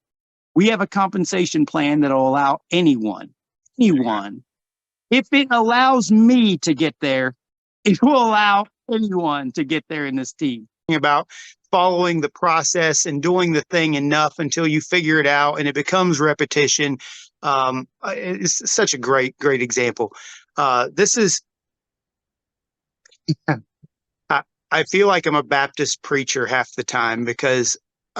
We have a compensation plan that will allow anyone, if it allows me to get there, it will allow anyone to get there in this team. About following the process and doing the thing enough until you figure it out and it becomes repetition. It's such a great example. This is, I feel like I'm a Baptist preacher half the time, because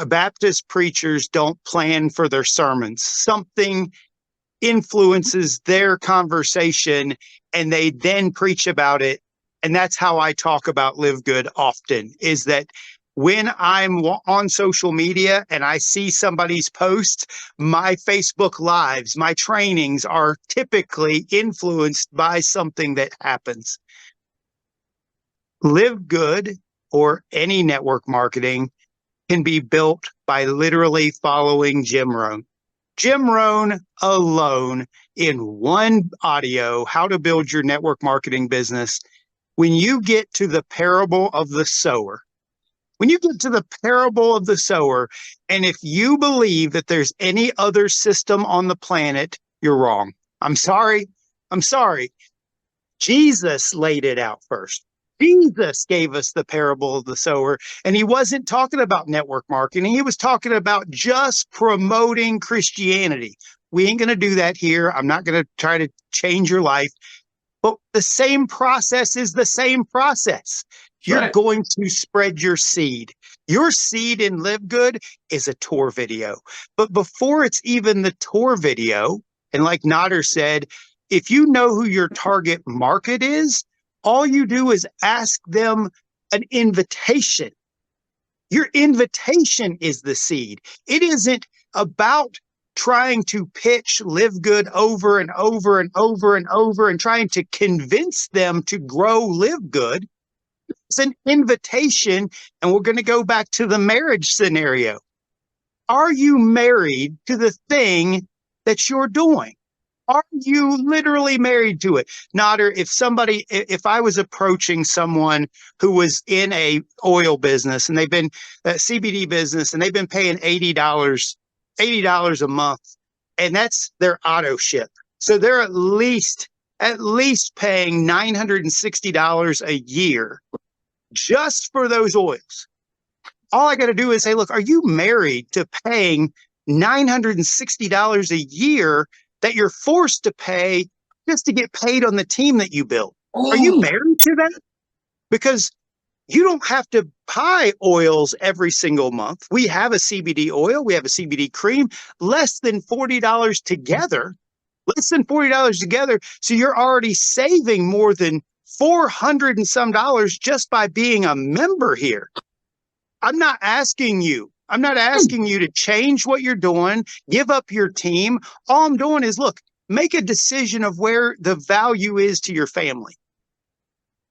Baptist preachers don't plan for their sermons. Something influences their conversation and they then preach about it. And that's how I talk about LiveGOOD often, is that when I'm on social media and I see somebody's post, my Facebook Lives, my trainings are typically influenced by something that happens. LiveGOOD, or any network marketing, can be built by literally following Jim Rohn. Jim Rohn alone, in one audio, How to Build Your Network Marketing Business. When you get to the parable of the sower, and if you believe that there's any other system on the planet, you're wrong. I'm sorry. Jesus laid it out first. Jesus gave us the parable of the sower, and he wasn't talking about network marketing. He was talking about just promoting Christianity. We ain't going to do that here. I'm not going to try to change your life. But the same process is the same process. You're going to spread your seed. Your seed in LiveGOOD is a tour video. But before it's even the tour video, and like Nodder said, if you know who your target market is, all you do is ask them an invitation. Your invitation is the seed. It isn't about trying to pitch LiveGOOD over and over and over and over and trying to convince them to grow LiveGOOD. It's an invitation. And we're going to go back to the marriage scenario. Are you married to the thing that you're doing? Are you literally married to it? Nodder, if I was approaching someone who was in a oil business and they've been a CBD business and they've been paying $80 a month, and that's their auto ship. So they're at least paying $960 a year just for those oils. All I got to do is say, look, are you married to paying $960 a year that you're forced to pay just to get paid on the team that you built? Are you married to that? Because you don't have to buy oils every single month. We have a CBD oil. We have a CBD cream, less than $40 together. less than $40 together. So you're already saving more than $400 and some dollars just by being a member here. I'm not asking you to change what you're doing, give up your team. All I'm doing is, look, make a decision of where the value is to your family.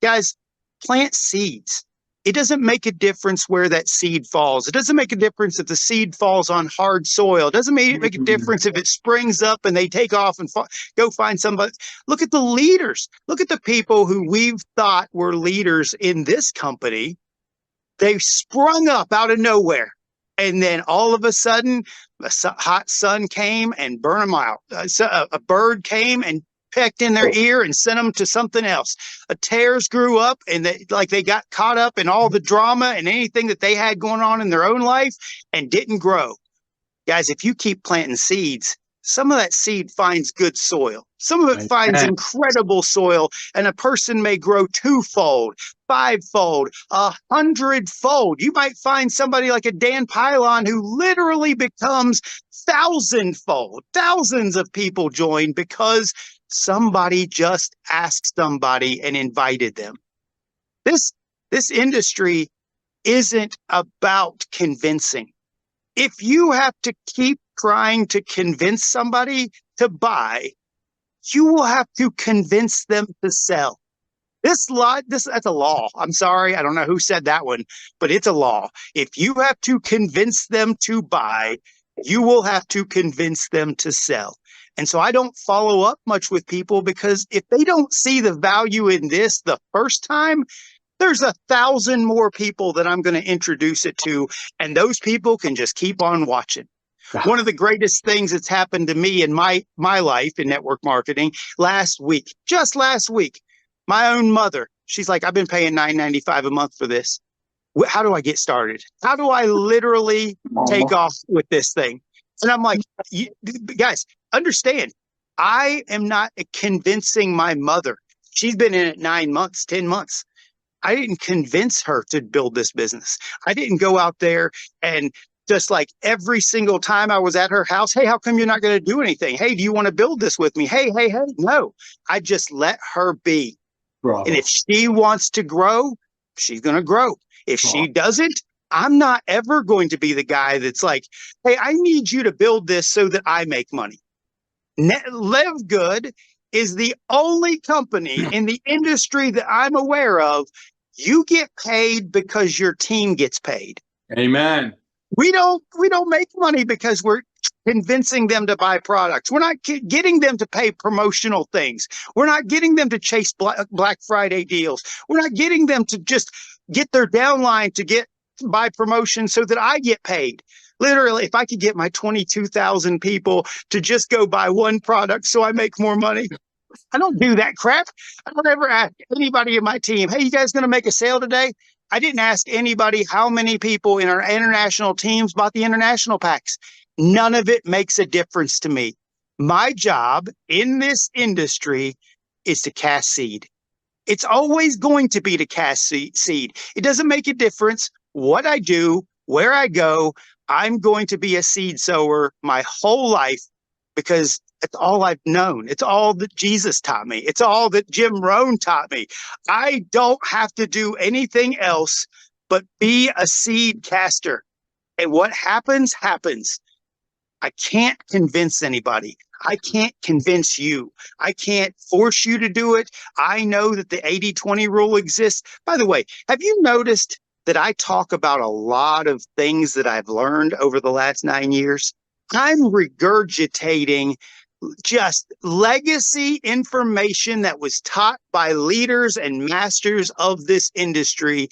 Guys, plant seeds. It doesn't make a difference where that seed falls. It doesn't make a difference if the seed falls on hard soil. It doesn't make a difference if it springs up and they take off and go find somebody. Look at the leaders. Look at the people who we've thought were leaders in this company. They sprung up out of nowhere. And then all of a sudden, a hot sun came and burned them out. A bird came and pecked in their ear and sent them to something else. Tares grew up and they got caught up in all the drama and anything that they had going on in their own life and didn't grow. Guys, if you keep planting seeds, some of that seed finds good soil. Some of it finds incredible soil, and a person may grow 2-fold, 5-fold, 100-fold. You might find somebody like a Dan Pylon who literally becomes 1,000-fold. Thousands of people join because somebody just asked somebody and invited them. This industry isn't about convincing. If you have to keep trying to convince somebody to buy, you will have to convince them to sell. That's a law. I'm sorry. I don't know who said that one, but it's a law. If you have to convince them to buy, you will have to convince them to sell. And so I don't follow up much with people, because if they don't see the value in this the first time, there's 1,000 more people that I'm going to introduce it to, and those people can just keep on watching. One of the greatest things that's happened to me in my life in network marketing just last week, my own mother, she's like, I've been paying $9.95 a month for this. How do I get started? How do I literally take off with this thing? And I'm like, guys, understand, I am not convincing my mother. She's been in it 9 months, 10 months. I didn't convince her to build this business. I didn't go out there and just like every single time I was at her house, hey, how come you're not going to do anything? Hey, do you want to build this with me? Hey. No, I just let her be. Bravo. And if she wants to grow, she's going to grow. If she doesn't, I'm not ever going to be the guy that's like, hey, I need you to build this so that I make money. LiveGOOD is the only company in the industry that I'm aware of. You get paid because your team gets paid. Amen. We don't make money because we're convincing them to buy products. We're not getting them to pay promotional things. We're not getting them to chase Black Friday deals. We're not getting them to just get their downline to buy promotions so that I get paid. Literally, if I could get my 22,000 people to just go buy one product so I make more money, I don't do that crap. I don't ever ask anybody in my team, hey, you guys going to make a sale today? I didn't ask anybody how many people in our international teams bought the international packs. None of it makes a difference to me. My job in this industry is to cast seed. It's always going to be to cast seed. It doesn't make a difference what I do, where I go. I'm going to be a seed sower my whole life, because it's all I've known. It's all that Jesus taught me. It's all that Jim Rohn taught me. I don't have to do anything else but be a seed caster. And what happens, happens. I can't convince anybody. I can't convince you. I can't force you to do it. I know that the 80-20 rule exists. By the way, have you noticed that I talk about a lot of things that I've learned over the last 9 years? I'm regurgitating just legacy information that was taught by leaders and masters of this industry,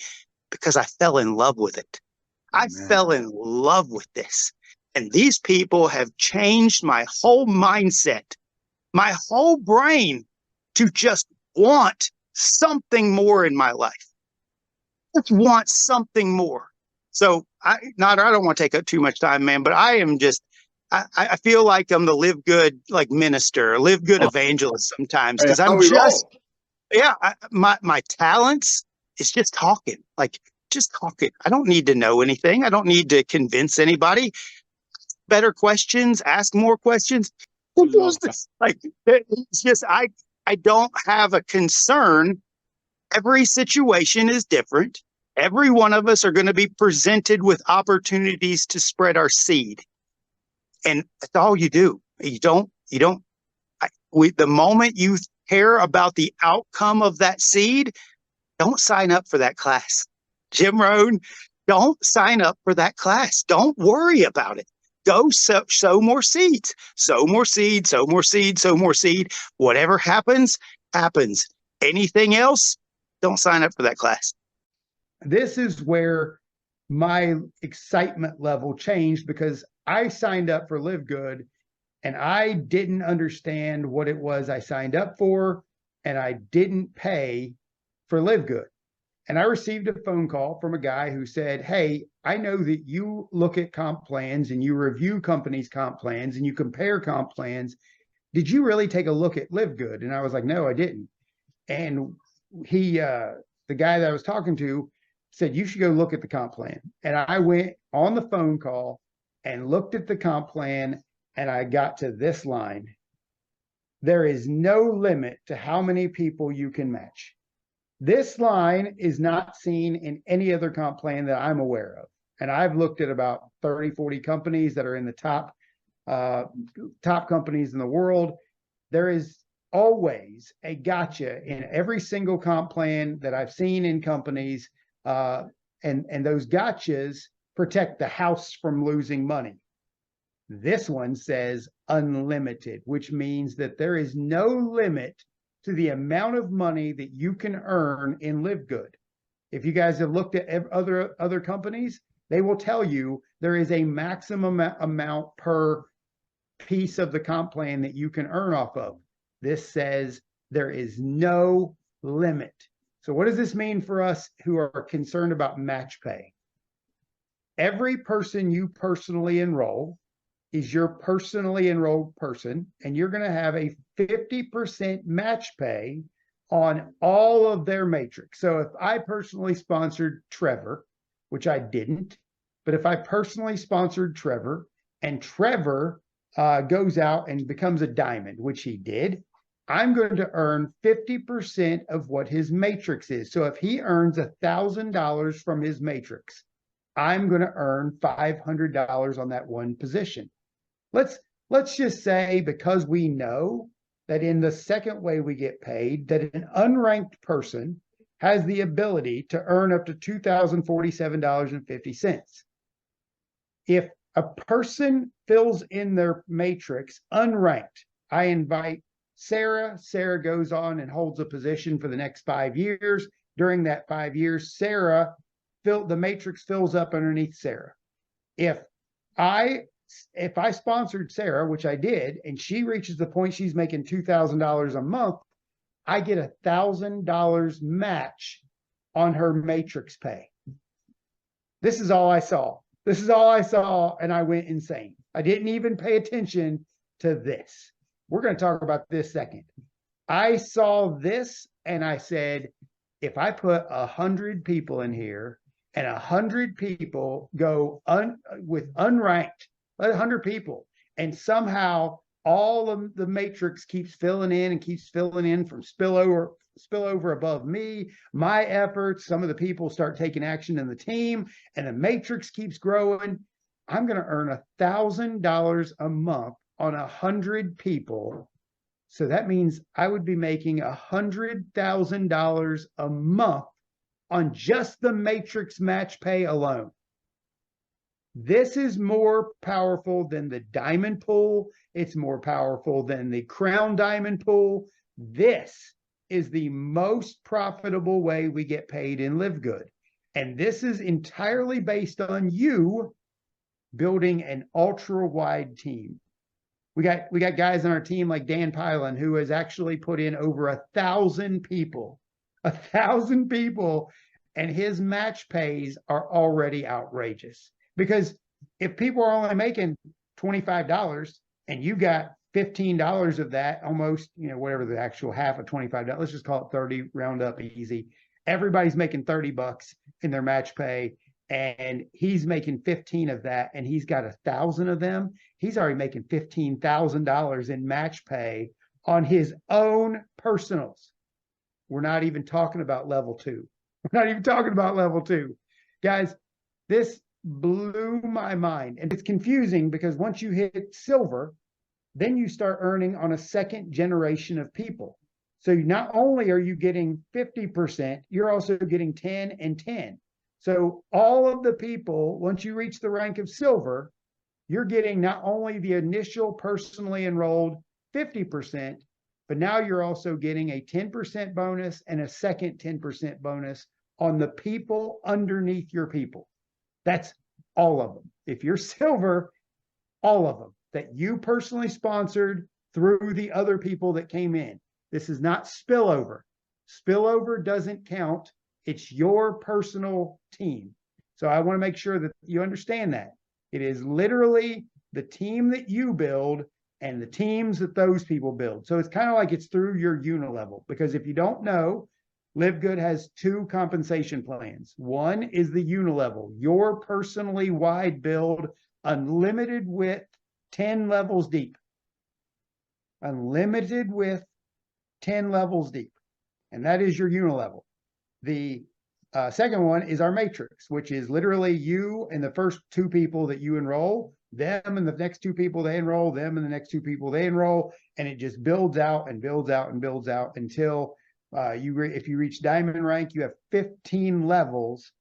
because I fell in love with it. I fell in love with this. And these people have changed my whole mindset, my whole brain, to just want something more in my life. Just want something more. So I don't want to take up too much time, man, but I am just, I feel like I'm the LiveGOOD like minister, a LiveGOOD evangelist sometimes, because I'm just, my talents is just talking, just talking. I don't need to know anything. I don't need to convince anybody. Better questions, ask more questions. Like, it's just, I don't have a concern. Every situation is different. Every one of us are going to be presented with opportunities to spread our seed. And that's all you do. The moment you care about the outcome of that seed, don't sign up for that class. Jim Rohn, don't sign up for that class. Don't worry about it. Go sow more seeds, sow more seed, sow more seed, sow more seed. Whatever happens, happens. Anything else, don't sign up for that class. This is where my excitement level changed, because I signed up for LiveGOOD and I didn't understand what it was I signed up for, and I didn't pay for LiveGOOD. And I received a phone call from a guy who said, hey, I know that you look at comp plans and you review companies' comp plans and you compare comp plans. Did you really take a look at LiveGOOD? And I was like, no, I didn't. And the guy that I was talking to said, you should go look at the comp plan. And I went on the phone call and looked at the comp plan, and I got to this line: there is no limit to how many people you can match. This line is not seen in any other comp plan that I'm aware of. And I've looked at about 30, 40 companies that are in the top companies in the world. There is always a gotcha in every single comp plan that I've seen in companies. And those gotchas protect the house from losing money. This one says unlimited, which means that there is no limit to the amount of money that you can earn in LiveGOOD. If you guys have looked at other companies, they will tell you there is a maximum amount per piece of the comp plan that you can earn off of. This says there is no limit. So what does this mean for us who are concerned about match pay? Every person you personally enroll is your personally enrolled person, and you're going to have a 50% match pay on all of their matrix. So if I personally sponsored Trevor, which I didn't, but if I personally sponsored Trevor and Trevor goes out and becomes a diamond, which he did, I'm going to earn 50% of what his matrix is. So if he earns $1,000 from his matrix, I'm going to earn $500 on that one position. Let's just say, because we know that in the second way we get paid, that an unranked person has the ability to earn up to $2,047.50. If a person fills in their matrix unranked, I invite Sarah. Sarah goes on and holds a position for the next 5 years. During that 5 years, the matrix fills up underneath Sarah. If I sponsored Sarah, which I did, and she reaches the point she's making $2,000 a month, I get $1,000 match on her matrix pay. This is all I saw. And I went insane. I didn't even pay attention to this. We're going to talk about this second. I saw this and I said, if I put 100 people in here and 100 people go with unranked, 100 people, and somehow all of the matrix keeps filling in from spillover above me, my efforts, some of the people start taking action in the team, and the matrix keeps growing, I'm going to earn $1,000 a month on 100 people. So that means I would be making $100,000 a month on just the matrix match pay alone. This is more powerful than the diamond pool. It's more powerful than the crown diamond pool. This is the most profitable way we get paid in LiveGOOD. And this is entirely based on you building an ultra-wide team. We got guys on our team like Dan Pylan, who has actually put in over 1,000 people, and his match pays are already outrageous. Because if people are only making $25 and you got $15 of that, almost, whatever the actual half of $25, let's just call it 30, round up easy. Everybody's making $30 in their match pay. and he's making 15 of that, and he's got 1,000 of them, he's already making $15,000 in match pay on his own personals. We're not even talking about level 2. We're not even talking about level 2. Guys, this blew my mind. And it's confusing because once you hit silver, then you start earning on a second generation of people. So not only are you getting 50%, you're also getting 10 and 10. So all of the people, once you reach the rank of silver, you're getting not only the initial personally enrolled 50%, but now you're also getting a 10% bonus and a second 10% bonus on the people underneath your people. That's all of them. If you're silver, all of them that you personally sponsored through the other people that came in. This is not spillover. Spillover doesn't count. It's your personal team. So I want to make sure that you understand that. It is literally the team that you build and the teams that those people build. So it's kind of like it's through your unilevel, because if you don't know, LiveGood has 2 compensation plans. One is the unilevel, your personally wide build, unlimited width, 10 levels deep. Unlimited width, 10 levels deep. And that is your unilevel. The second one is our matrix, which is literally you and the first 2 people that you enroll, them and the next 2 people they enroll, them and the next 2 people they enroll, and it just builds out and builds out and builds out until if you reach diamond rank, you have 15 levels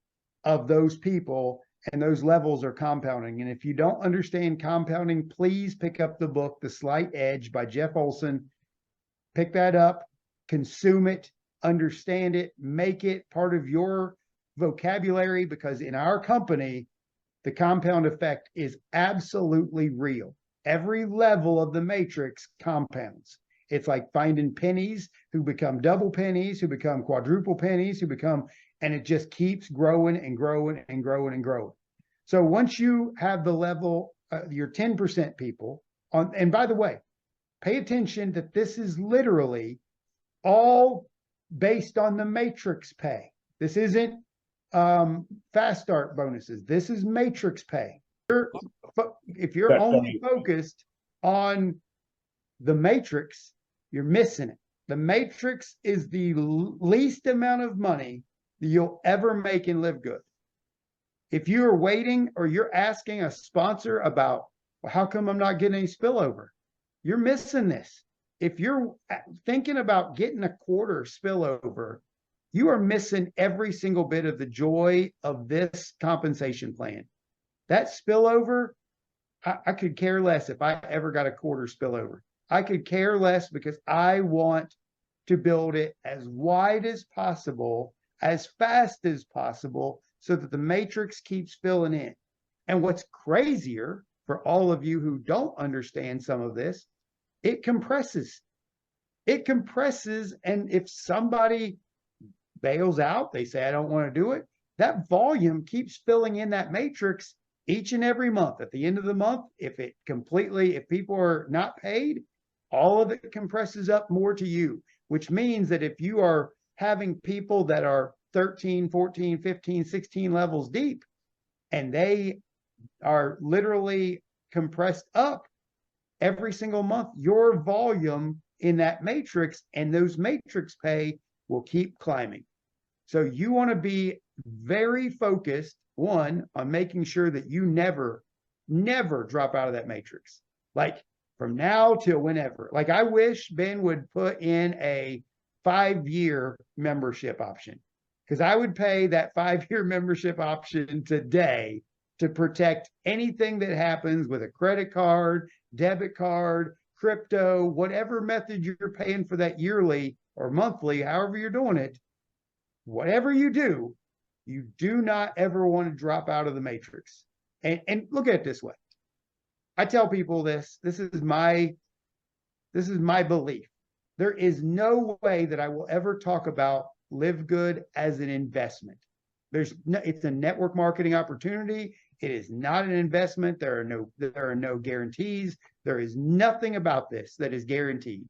of those people, and those levels are compounding. And if you don't understand compounding, please pick up the book, The Slight Edge by Jeff Olson. Pick that up, consume it, understand it, make it part of your vocabulary, because in our company, the compound effect is absolutely real. Every level of the matrix compounds. It's like finding pennies who become double pennies, who become quadruple pennies, and it just keeps growing and growing and growing and growing. So once you have the level, your 10% people on, and by the way, pay attention that this is literally all based on the matrix pay. This isn't fast start bonuses. This is matrix pay. If you're only focused on the matrix, you're missing it. The matrix is the least amount of money that you'll ever make in LiveGood. If you're waiting or you're asking a sponsor about, well, how come I'm not getting any spillover? You're missing this. If you're thinking about getting a quarter spillover, you are missing every single bit of the joy of this compensation plan. That spillover, I could care less if I ever got a quarter spillover. I could care less, because I want to build it as wide as possible, as fast as possible, so that the matrix keeps filling in. And what's crazier for all of you who don't understand some of this, it compresses. It compresses, and if somebody bails out, they say, I don't want to do it, that volume keeps filling in that matrix each and every month. At the end of the month, if people are not paid, all of it compresses up more to you, which means that if you are having people that are 13, 14, 15, 16 levels deep, and they are literally compressed up every single month, your volume in that matrix and those matrix pay will keep climbing. So you want to be very focused, one, on making sure that you never drop out of that matrix. Like from now till whenever. Like I wish Ben would put in a 5-year membership option, because I would pay that 5-year membership option today to protect anything that happens with a credit card, debit card, crypto, whatever method you're paying for that yearly or monthly, however you're doing it. Whatever you do not ever want to drop out of the matrix. And look at it this way. I tell people this is my belief. There is no way that I will ever talk about LiveGood as an investment. It's a network marketing opportunity. It is not an investment. There are no guarantees. There is nothing about this that is guaranteed.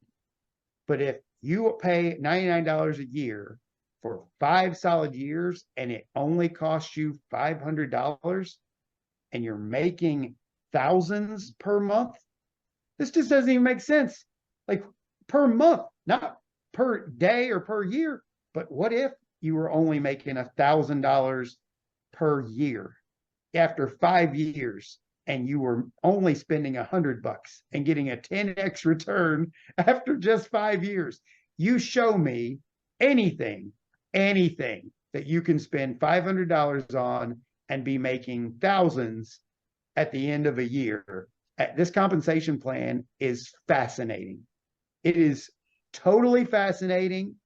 But if you pay $99 a year for 5 solid years and it only costs you $500 and you're making thousands per month, this just doesn't even make sense. Like per month, not per day or per year. But what if you were only making $1,000 per year after 5 years, and you were only spending $100 and getting a 10x return after just 5 years? You show me anything that you can spend $500 on and be making thousands at the end of a year. This compensation plan is fascinating. It is totally fascinating.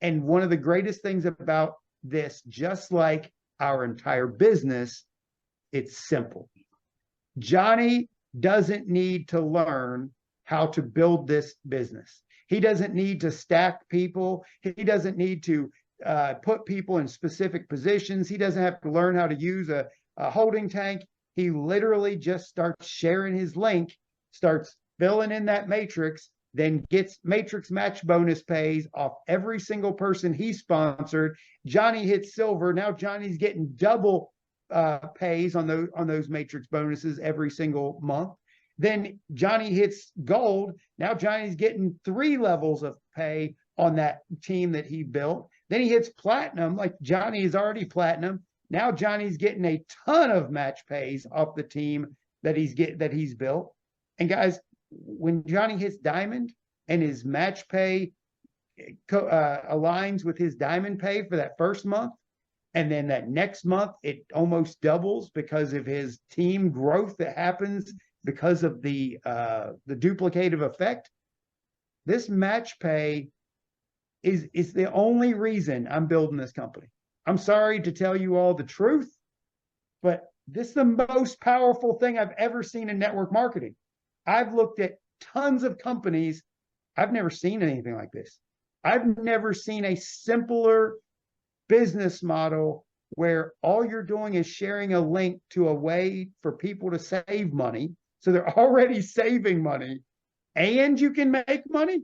And one of the greatest things about this, just like our entire business, it's simple. Johnny doesn't need to learn how to build this business. He doesn't need to stack people. He doesn't need to put people in specific positions. He doesn't have to learn how to use a holding tank. He literally just starts sharing his link, starts filling in that matrix, then gets matrix match bonus pays off every single person he sponsored. Johnny hits silver. Now Johnny's getting double pays on those matrix bonuses every single month. Then Johnny hits gold. Now Johnny's getting 3 levels of pay on that team that he built. Then he hits platinum, like Johnny is already platinum. Now Johnny's getting a ton of match pays off the team that he's built. And guys, when Johnny hits diamond and his match pay aligns with his diamond pay for that first month, and then that next month it almost doubles because of his team growth that happens because of the duplicative effect. This match pay is the only reason I'm building this company. I'm sorry to tell you all the truth, but this is the most powerful thing I've ever seen in network marketing. I've looked at tons of companies. I've never seen anything like this. I've never seen a simpler business model where all you're doing is sharing a link to a way for people to save money. So they're already saving money and you can make money.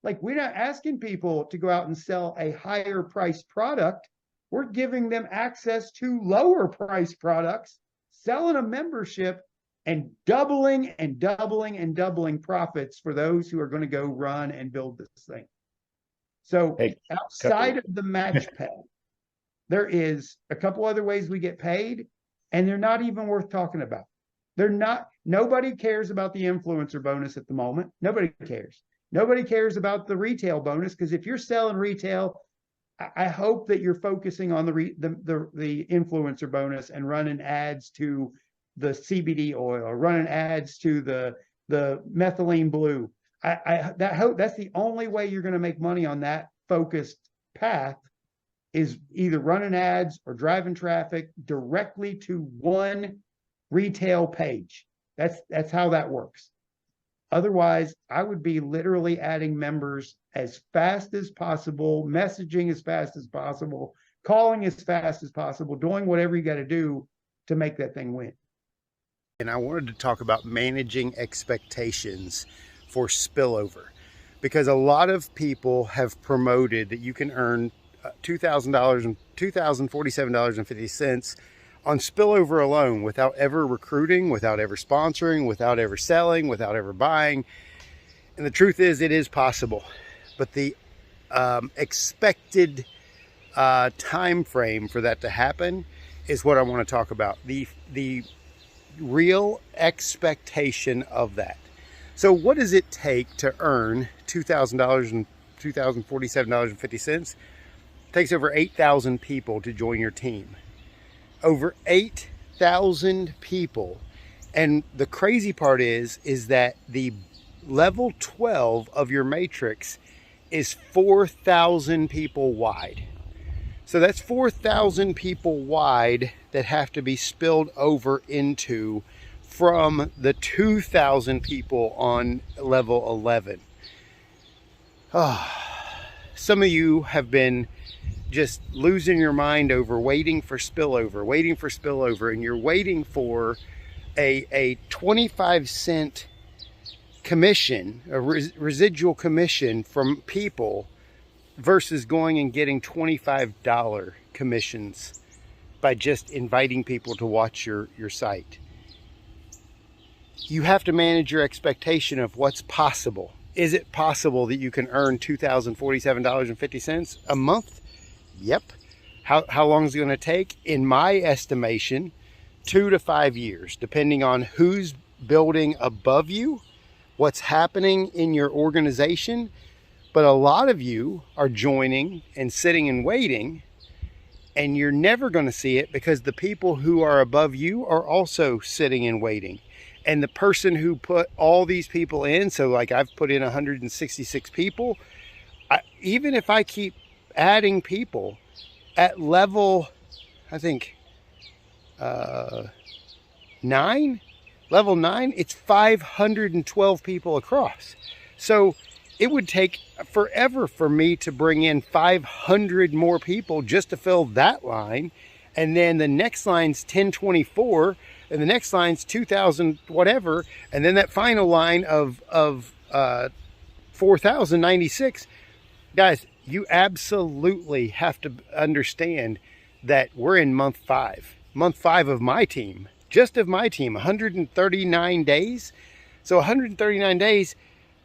Like, we're not asking people to go out and sell a higher priced product. We're giving them access to lower priced products, selling a membership, and doubling and doubling and doubling profits for those who are going to go run and build this thing. So outside of the match pay, there is a couple other ways we get paid, and they're not even worth talking about. Nobody cares about the influencer bonus at the moment. Nobody cares. Nobody cares about the retail bonus, because if you're selling retail, I hope that you're focusing on the influencer bonus and running ads to the CBD oil or running ads to the methylene blue. That's the only way you're going to make money on that focused path, is either running ads or driving traffic directly to one retail page. That's how that works. Otherwise, I would be literally adding members as fast as possible, messaging as fast as possible, calling as fast as possible, doing whatever you got to do to make that thing win. And I wanted to talk about managing expectations for spillover, because a lot of people have promoted that you can earn $2,000 and $2,047.50 on spillover alone without ever recruiting, without ever sponsoring, without ever selling, without ever buying. And the truth is, it is possible, but the expected time frame for that to happen is what I want to talk about. The real expectation of that. So what does it take to earn $2,000 and $2,047.50? It takes over 8,000 people to join your team. Over 8,000 people. And the crazy part is that the level 12 of your matrix is 4,000 people wide. So that's 4,000 people wide that have to be spilled over into from the 2,000 people on level 11. Some of you have been just losing your mind over waiting for spillover, and you're waiting for a 25-cent commission, a residual commission from people versus going and getting $25 commissions by just inviting people to watch your site. You have to manage your expectation of what's possible. Is it possible that you can earn $2,047.50 a month? Yep. How long is it going to take? In my estimation, 2 to 5 years, depending on who's building above you, what's happening in your organization. But a lot of you are joining and sitting and waiting, and you're never going to see it because the people who are above you are also sitting and waiting. And the person who put all these people in, so like I've put in 166 people, even if I keep adding people at level, I think, level 9, it's 512 people across. So it would take forever for me to bring in 500 more people just to fill that line. And then the next line's 1024, and the next line's 2000 whatever, and then that final line of 4096. Guys, you absolutely have to understand that we're in month 5 of my team, just of my team, 139 days. So 139 days,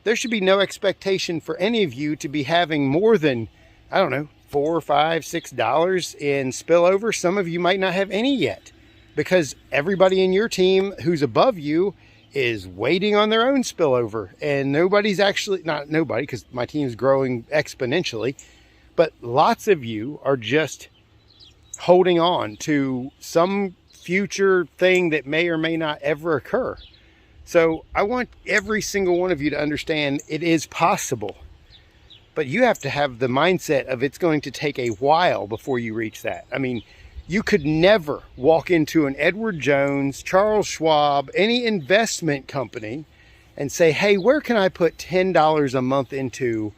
there should be no expectation for any of you to be having more than, I don't know, $4, $5, $6 in spillover. Some of you might not have any yet, because everybody in your team who's above you is waiting on their own spillover, and nobody's actually, not nobody, because my team's growing exponentially, but lots of you are just holding on to some future thing that may or may not ever occur. So I want every single one of you to understand it is possible, but you have to have the mindset of it's going to take a while before you reach that. I mean, you could never walk into an Edward Jones, Charles Schwab, any investment company and say, hey, where can I put $10 a month into,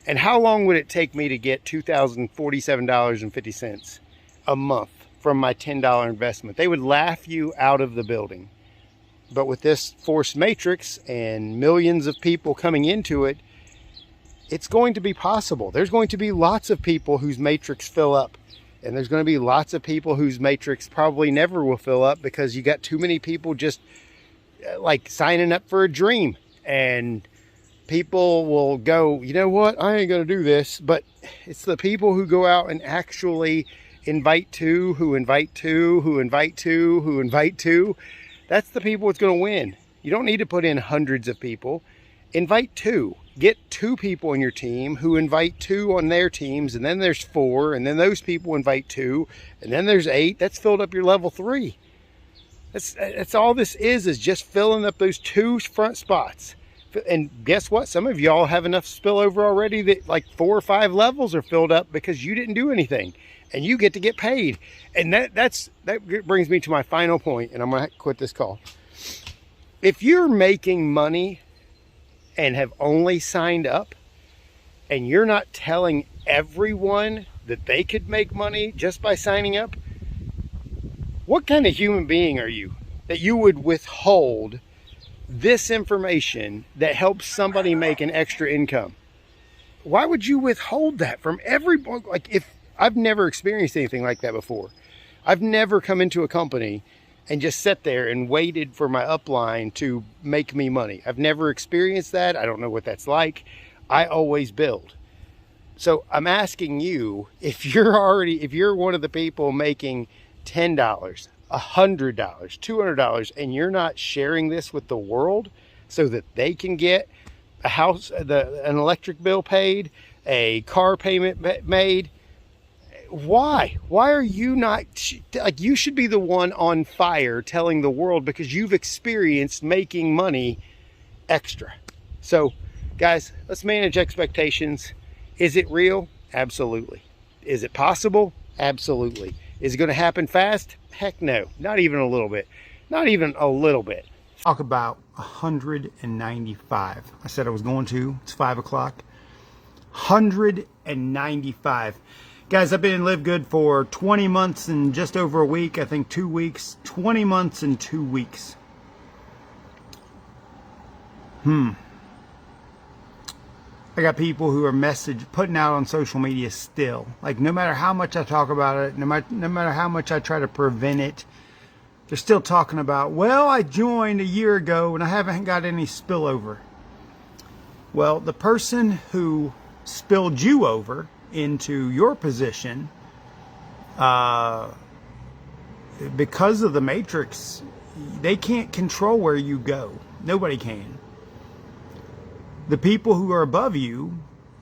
and how long would it take me to get $2,047.50 a month from my $10 investment? They would laugh you out of the building. But with this force matrix and millions of people coming into it, it's going to be possible. There's going to be lots of people whose matrix fill up. And there's going to be lots of people whose matrix probably never will fill up, because you got too many people just like signing up for a dream. And people will go, you know what, I ain't going to do this. But it's the people who go out and actually invite two, who invite two, who invite two, who invite two. That's the people that's going to win. You don't need to put in hundreds of people. Invite two. Get 2 people in your team who invite 2 on their teams, and then there's 4, and then those people invite 2, and then there's 8. That's filled up your level 3. That's all this is just filling up those 2 front spots. And guess what? Some of y'all have enough spillover already that like 4 or 5 levels are filled up because you didn't do anything, and you get to get paid. And that brings me to my final point, and I'm going to quit this call. If you're making money and have only signed up, and you're not telling everyone that they could make money just by signing up, what kind of human being are you that you would withhold this information that helps somebody make an extra income? Why would you withhold that from everybody? Like, if I've never experienced anything like that before. I've never come into a company and just sat there and waited for my upline to make me money. I've never experienced that. I don't know what that's like. I always build. So I'm asking you, if you're one of the people making $10, $100, $200, and you're not sharing this with the world so that they can get a house, an electric bill paid, a car payment made, why are you not, like, you should be the one on fire telling the world, because you've experienced making money extra. So guys, let's manage expectations. Is it real? Absolutely. Is it possible? Absolutely. Is it going to happen fast? Heck no, not even a little bit. Not even a little bit. Talk about 195. I said I was going to. It's 5 o'clock. 195. Guys, I've been in LiveGOOD for 20 months and just over a week. I think 2 weeks. 20 months and 2 weeks. I got people who are putting out on social media still. Like, no matter how much I talk about it, no matter how much I try to prevent it, they're still talking about, well, I joined a year ago and I haven't got any spillover. Well, the person who spilled you over into your position, because of the matrix, they can't control where you go. Nobody can. The people who are above you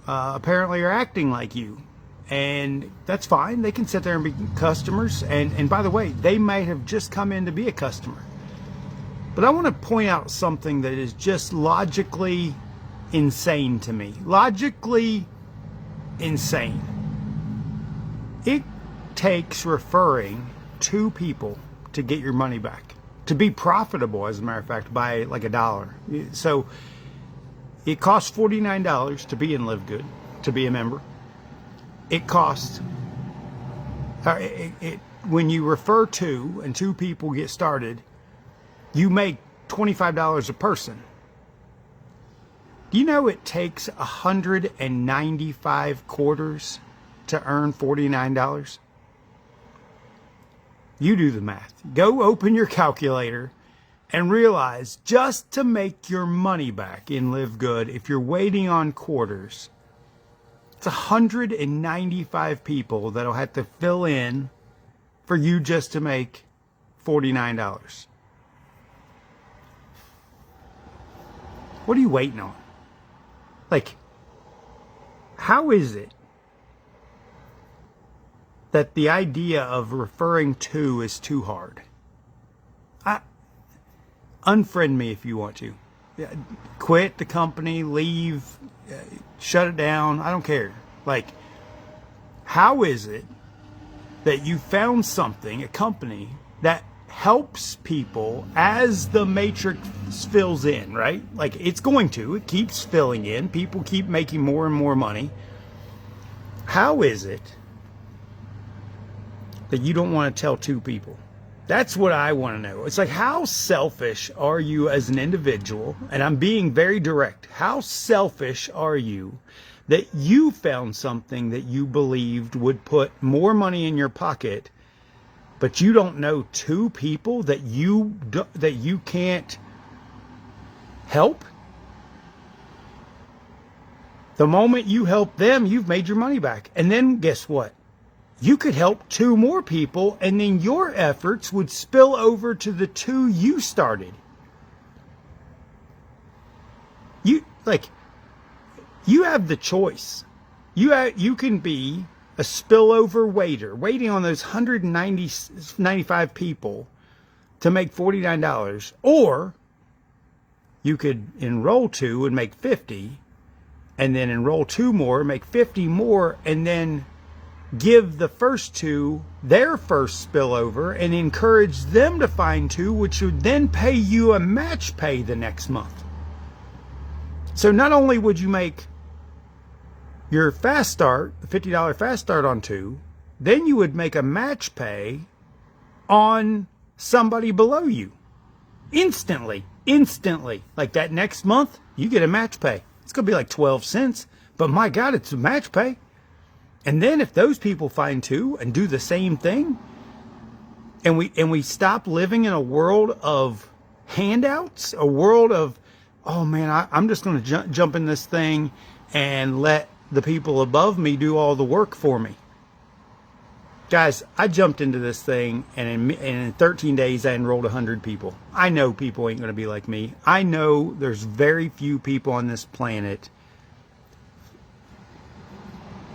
apparently are acting like you, and that's fine. They can sit there and be customers, and by the way, they might have just come in to be a customer. But I want to point out something that is just logically insane to me. Logically insane. It takes referring 2 people to get your money back, to be profitable, as a matter of fact, by like $1. So it costs $49 to be in LiveGOOD, to be a member. It costs, when you refer 2 and 2 people get started, you make $25 a person. Do you know it takes 195 quarters to earn $49? You do the math. Go open your calculator and realize, just to make your money back in LiveGOOD, if you're waiting on quarters, it's 195 people that'll have to fill in for you just to make $49. What are you waiting on? Like, how is it that the idea of referring to is too hard? Unfriend me if you want to. Quit the company, leave, shut it down. I don't care. Like, how is it that you found something, a company, that helps people as the matrix fills in, right? Like, it's going to. It keeps filling in. People keep making more and more money. How is it that you don't want to tell 2 people? That's what I want to know. It's like, how selfish are you as an individual? And I'm being very direct. How selfish are you that you found something that you believed would put more money in your pocket, but you don't know 2 people that you can't help? The moment you help them, you've made your money back. And then guess what? You could help 2 more people, and then your efforts would spill over to the 2 you started. You have the choice. You can be a spillover waiter, waiting on those 195 people to make $49, or you could enroll 2 and make 50, and then enroll 2 more, make 50 more, and then give the first 2 their first spillover and encourage them to find 2, which would then pay you a match pay the next month. So not only would you make your fast start, the $50 fast start on 2, then you would make a match pay on somebody below you. Instantly. Like that next month, you get a match pay. It's going to be like 12 cents, but my God, it's a match pay. And then if those people find 2 and do the same thing, and we stop living in a world of handouts, a world of, oh man, I'm just going to jump in this thing and let the people above me do all the work for me. Guys, I jumped into this thing, and in 13 days I enrolled 100 people. I know people ain't going to be like me. I know there's very few people on this planet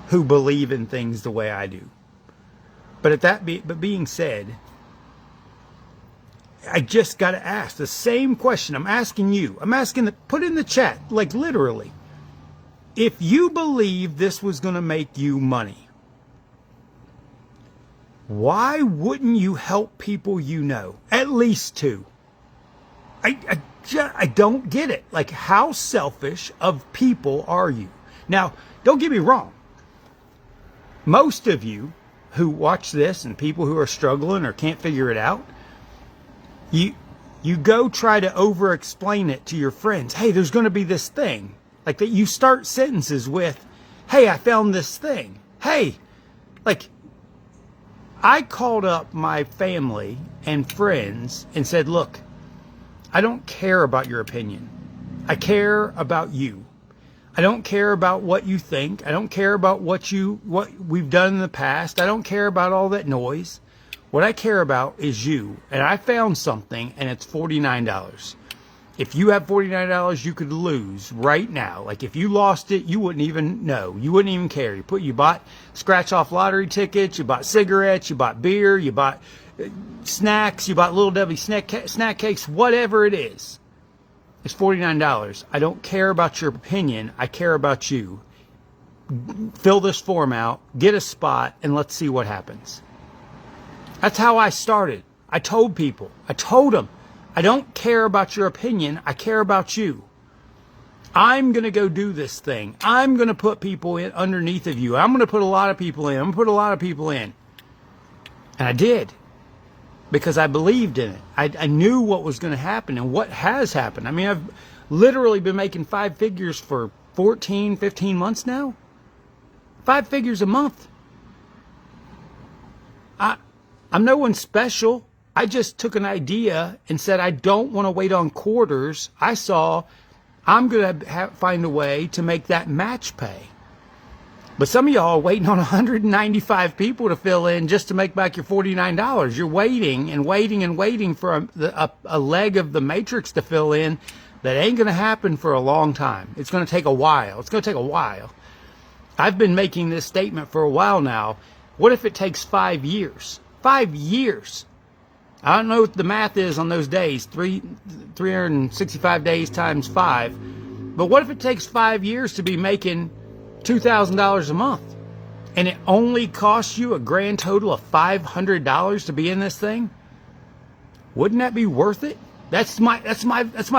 who believe in things the way I do. But being said, I just got to ask the same question. I'm asking you. Put in the chat, like literally. If you believe this was going to make you money, why wouldn't you help people you know? At least 2. I don't get it. Like, how selfish of people are you? Now, don't get me wrong. Most of you who watch this and people who are struggling or can't figure it out, you go try to over explain it to your friends. Hey, there's going to be this thing. Like that you start sentences with, hey, I found this thing. Hey, like I called up my family and friends and said, look, I don't care about your opinion. I care about you. I don't care about what you think. I don't care about what we've done in the past. I don't care about all that noise. What I care about is you. And I found something, and it's $49. If you have $49, you could lose right now. Like if you lost it, you wouldn't even know. You wouldn't even care. You bought scratch off lottery tickets, you bought cigarettes, you bought beer, you bought snacks, you bought Little Debbie snack cakes, whatever it is. It's $49. I don't care about your opinion. I care about you. Fill this form out, get a spot, and let's see what happens. That's how I started. I told people. I told them, I don't care about your opinion. I care about you. I'm going to go do this thing. I'm going to put people in underneath of you. I'm going to put a lot of people in. I'm going to put a lot of people in. And I did. Because I believed in it. I knew what was going to happen and what has happened. I mean, I've literally been making 5 figures for 14, 15 months now. 5 figures a month. I'm no one special. I just took an idea and said, I don't want to wait on quarters. I saw I'm going to find a way to make that match pay. But some of y'all are waiting on 195 people to fill in just to make back your $49. You're waiting and waiting and waiting for a leg of the matrix to fill in that ain't going to happen for a long time. It's going to take a while. It's going to take a while. I've been making this statement for a while now. What if it takes 5 years? 5 years. I don't know what the math is on those days, 365 days times 5. But what if it takes 5 years to be making $2,000 a month, and it only costs you a grand total of $500 to be in this thing? Wouldn't that be worth it? That's my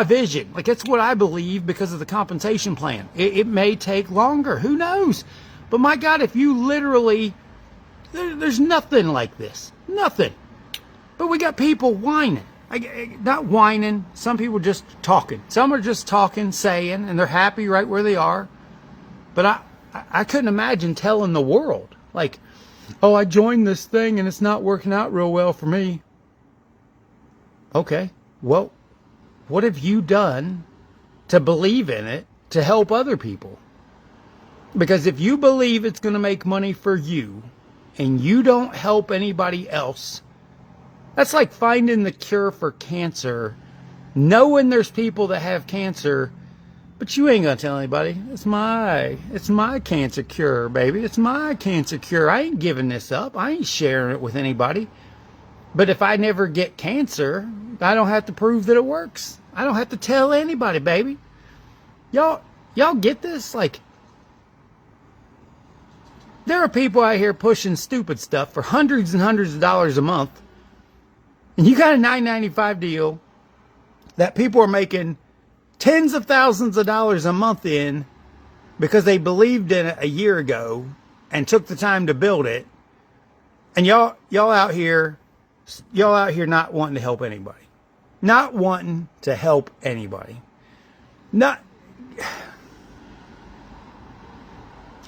vision. Like that's what I believe because of the compensation plan. It may take longer. Who knows? But my God, if you literally, there's nothing like this. Nothing. But we got people whining. Not whining. Some people just talking. Some are just talking, saying, and they're happy right where they are. But I couldn't imagine telling the world, like, oh, I joined this thing and it's not working out real well for me. Okay, well, what have you done to believe in it to help other people? Because if you believe it's going to make money for you and you don't help anybody else, that's like finding the cure for cancer, knowing there's people that have cancer, but you ain't gonna tell anybody. It's my cancer cure, baby. It's my cancer cure. I ain't giving this up. I ain't sharing it with anybody. But if I never get cancer, I don't have to prove that it works. I don't have to tell anybody, baby. Y'all get this? Like, there are people out here pushing stupid stuff for hundreds and hundreds of dollars a month. And you got a $9.95 deal that people are making tens of thousands of dollars a month in because they believed in it a year ago and took the time to build it. And y'all out here not wanting to help anybody. Not wanting to help anybody.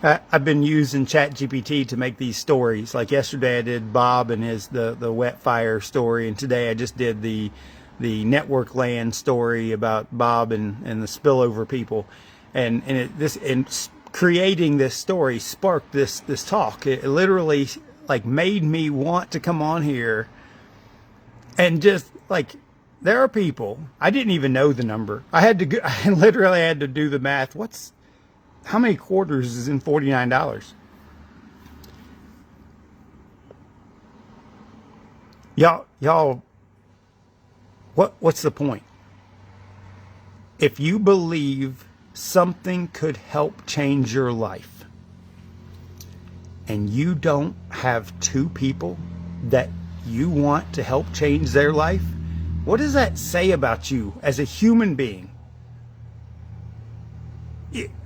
I've been using ChatGPT to make these stories. Like yesterday I did Bob and the wet fire story, and today I just did the network land story about Bob and the spillover people. And creating this story sparked this talk. It literally like made me want to come on here and just like, there are people, I didn't even know the number. I literally had to do the math. How many quarters is in $49? Y'all, what's the point? If you believe something could help change your life, and you don't have 2 people that you want to help change their life, what does that say about you as a human being?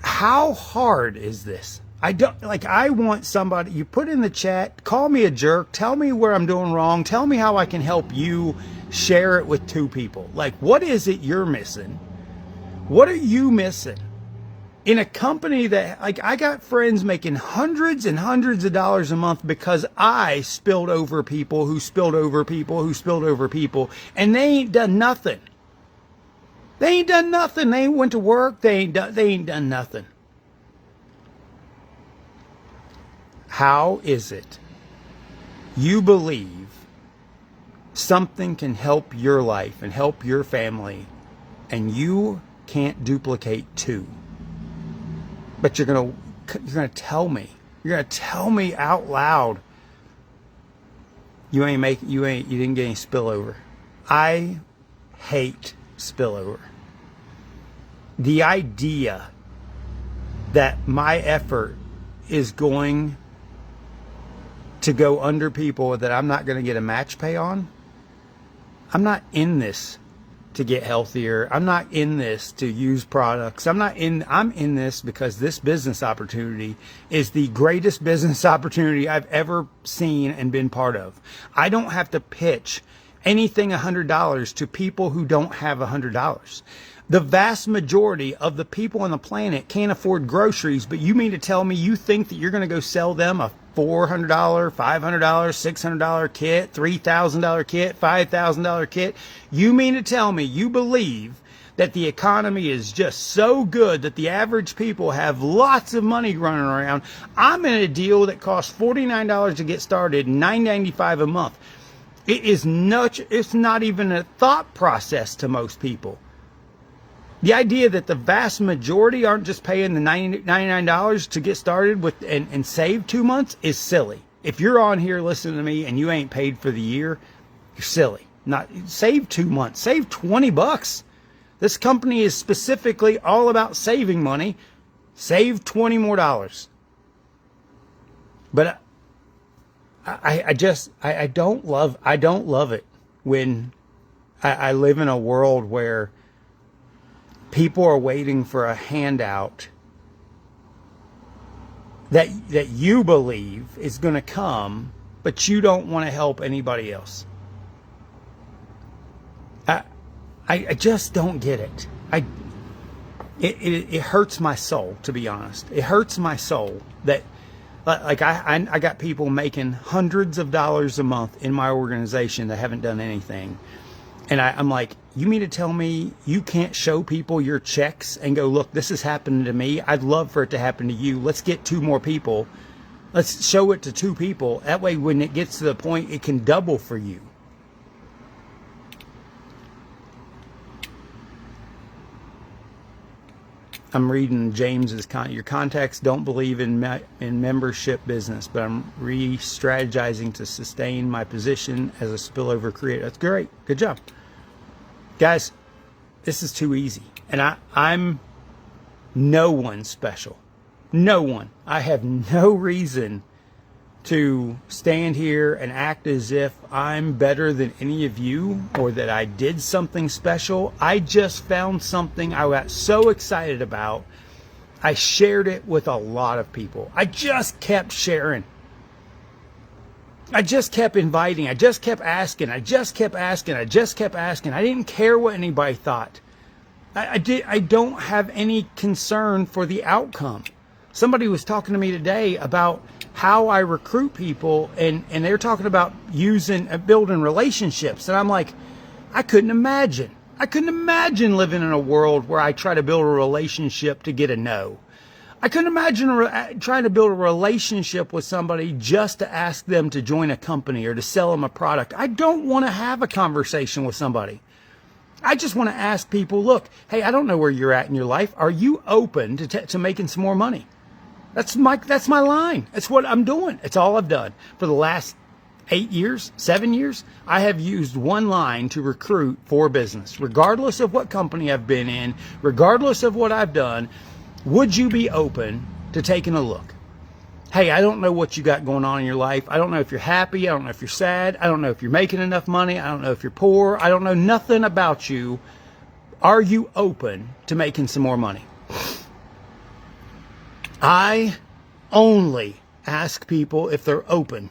How hard is this? I want somebody, you put in the chat, call me a jerk, tell me where I'm doing wrong, tell me how I can help you, share it with 2 people. Like, what is it you're missing? What are you missing? in a company that, like, I got friends making hundreds and hundreds of dollars a month because I spilled over people who spilled over people who spilled over people, and they ain't done nothing. They ain't done nothing. They ain't went to work. They ain't done nothing. How is it you believe something can help your life and help your family, and you can't duplicate two? But you're gonna tell me. You're gonna tell me out loud. You didn't get any spillover. I hate spillover. The idea that my effort is going to go under people that I'm not going to get a match pay on. I'm not in this to get healthier. I'm not in this to use products. I'm in this because this business opportunity is the greatest business opportunity I've ever seen and been part of. I don't have to pitch anything $100 to people who don't have $100. The vast majority of the people on the planet can't afford groceries, but you mean to tell me you think that you're going to go sell them a $400, $500, $600 kit, $3,000 kit, $5,000 kit? You mean to tell me you believe that the economy is just so good that the average people have lots of money running around? I'm in a deal that costs $49 to get started, $9.95 a month. It's not even a thought process to most people. The idea that the vast majority aren't just paying the $99 to get started with and save 2 months is silly. If you're on here listening to me and you ain't paid for the year, you're silly. Not save 2 months, save $20. This company is specifically all about saving money. Save $20 more. But I don't love it when I live in a world where people are waiting for a handout that you believe is going to come, but you don't want to help anybody else. I just don't get it. It hurts my soul, to be honest. It hurts my soul that, like, I got people making hundreds of dollars a month in my organization that haven't done anything. And I'm like, you mean to tell me you can't show people your checks and go, look, this is happening to me. I'd love for it to happen to you. Let's get 2 more people. Let's show it to 2 people. That way, when it gets to the point, it can double for you. I'm reading James's your contacts don't believe in membership business, but I'm re-strategizing to sustain my position as a spillover creator. That's great. Good job. Guys, this is too easy. And I'm no one special. No one. I have no reason to stand here and act as if I'm better than any of you or that I did something special. I just found something I got so excited about. I shared it with a lot of people. I just kept sharing. I just kept inviting. I just kept asking. I just kept asking. I just kept asking. I didn't care what anybody thought. I don't have any concern for the outcome. Somebody was talking to me today about how I recruit people, and they're talking about building relationships. And I'm like, I couldn't imagine living in a world where I try to build a relationship to get a no. I couldn't imagine trying to build a relationship with somebody just to ask them to join a company or to sell them a product. I don't want to have a conversation with somebody. I just want to ask people, look, hey, I don't know where you're at in your life. Are you open to making some more money? That's my line. That's what I'm doing. It's all I've done for the last 8 years, 7 years. I have used one line to recruit for business, regardless of what company I've been in, regardless of what I've done. Would you be open to taking a look? Hey, I don't know what you got going on in your life. I don't know if you're happy. I don't know if you're sad. I don't know if you're making enough money. I don't know if you're poor. I don't know nothing about you. Are you open to making some more money? I only ask people if they're open,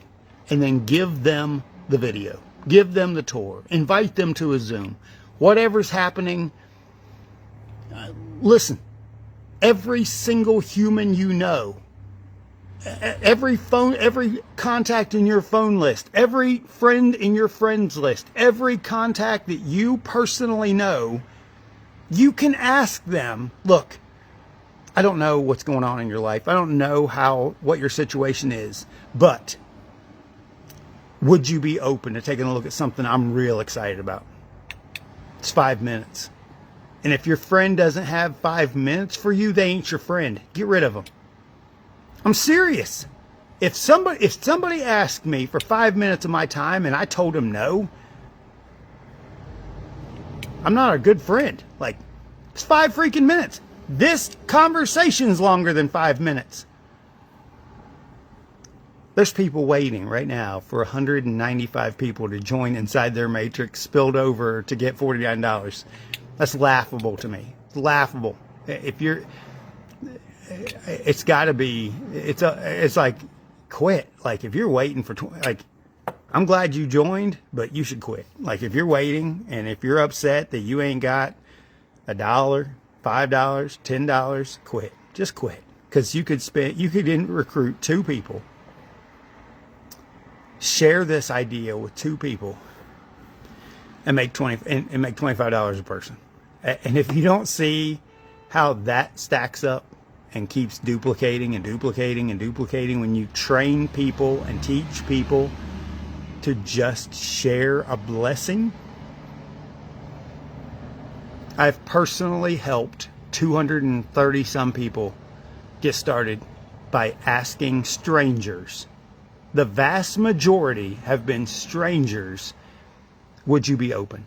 and then give them the video, give them the tour, invite them to a Zoom. Whatever's happening, listen. every single human you know, every contact in your phone list, every friend in your friends list, every contact that you personally know, you can ask them, look, I don't know what's going on in your life. I don't know what your situation is, but would you be open to taking a look at something I'm real excited about? It's 5 minutes. And if your friend doesn't have 5 minutes for you, they ain't your friend. Get rid of them. I'm serious. If somebody asked me for 5 minutes of my time and I told them no, I'm not a good friend. Like, it's 5 freaking minutes. This conversation's longer than 5 minutes. There's people waiting right now for 195 people to join inside their matrix, spilled over to get $49. That's laughable to me. It's laughable. It's got to be. It's like quit. Like if you're waiting for I'm glad you joined, but you should quit. Like if you're waiting and if you're upset that you ain't got $1, $5, $10, quit. Just quit. Because you could recruit 2 people. Share this idea with 2 people and make $25 a person. And if you don't see how that stacks up and keeps duplicating and duplicating and duplicating when you train people and teach people to just share a blessing. I've personally helped 230 some people get started by asking strangers. The vast majority have been strangers. Would you be open?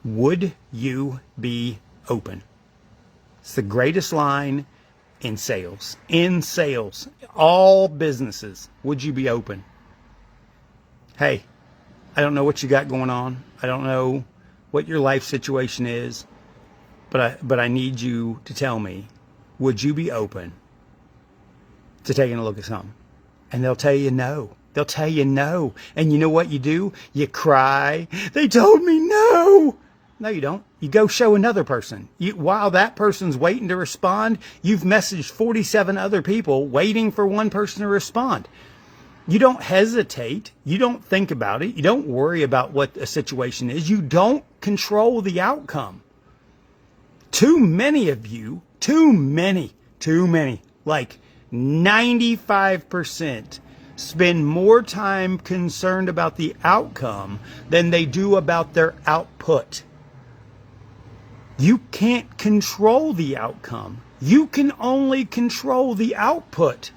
Would you be open? It's the greatest line in sales. In sales, all businesses. Would you be open? Hey, I don't know what you got going on. I don't know what your life situation is, but I need you to tell me, would you be open to taking a look at something? And they'll tell you no. They'll tell you no. And you know what you do? You cry. They told me no. No, you don't. You go show another person. While that person's waiting to respond, you've messaged 47 other people waiting for one person to respond. You don't hesitate. You don't think about it. You don't worry about what a situation is. You don't control the outcome. Too many of you, too many, like 95% spend more time concerned about the outcome than they do about their output. You can't control the outcome. You can only control the output.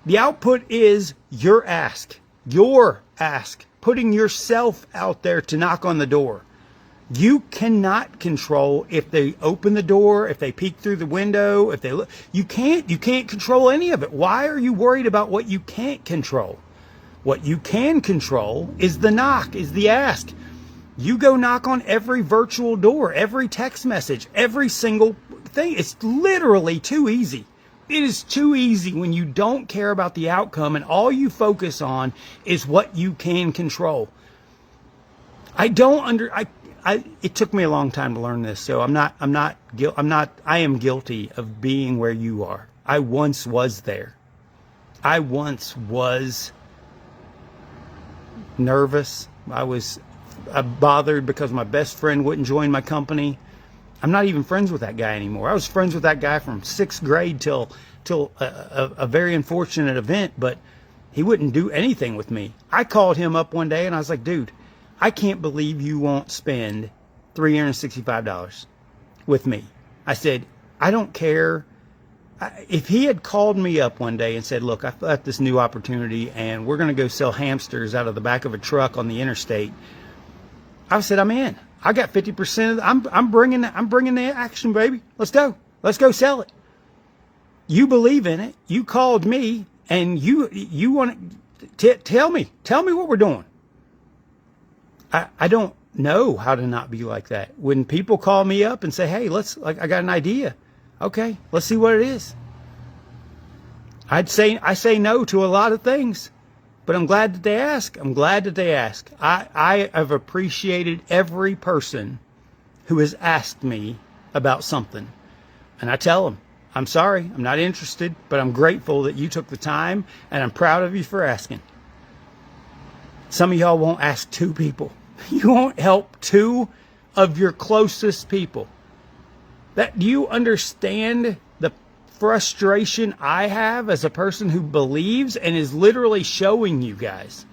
The output is your ask, putting yourself out there to knock on the door. You cannot control if they open the door, if they peek through the window, if they look. You can't control any of it. Why are you worried about what you can't control? What you can control is the knock, is the ask. You go knock on every virtual door, every text message, every single thing. It's literally too easy. It is too easy when you don't care about the outcome and all you focus on is what you can control. It took me a long time to learn this, so I am guilty of being where you are. I once was there. I once was nervous. I was bothered because my best friend wouldn't join my company. I'm not even friends with that guy anymore. I was friends with that guy from 6th grade till a very unfortunate event, but he wouldn't do anything with me. I called him up one day and I was like, dude, I can't believe you won't spend $365 with me. I said, I don't care. If he had called me up one day and said, look, I've got this new opportunity and we're going to go sell hamsters out of the back of a truck on the interstate, I said, I'm in. I got 50% of the, I'm bringing the action, baby. Let's go sell it. You believe in it. You called me and you want to tell me what we're doing. I don't know how to not be like that. When people call me up and say, hey, I got an idea. Okay, let's see what it is. I say no to a lot of things, but I'm glad that they ask. I have appreciated every person who has asked me about something, and I tell them, I'm sorry, I'm not interested, but I'm grateful that you took the time, and I'm proud of you for asking. Some of y'all won't ask 2 people. You won't help 2 of your closest people. Do you understand the frustration I have as a person who believes and is literally showing you guys,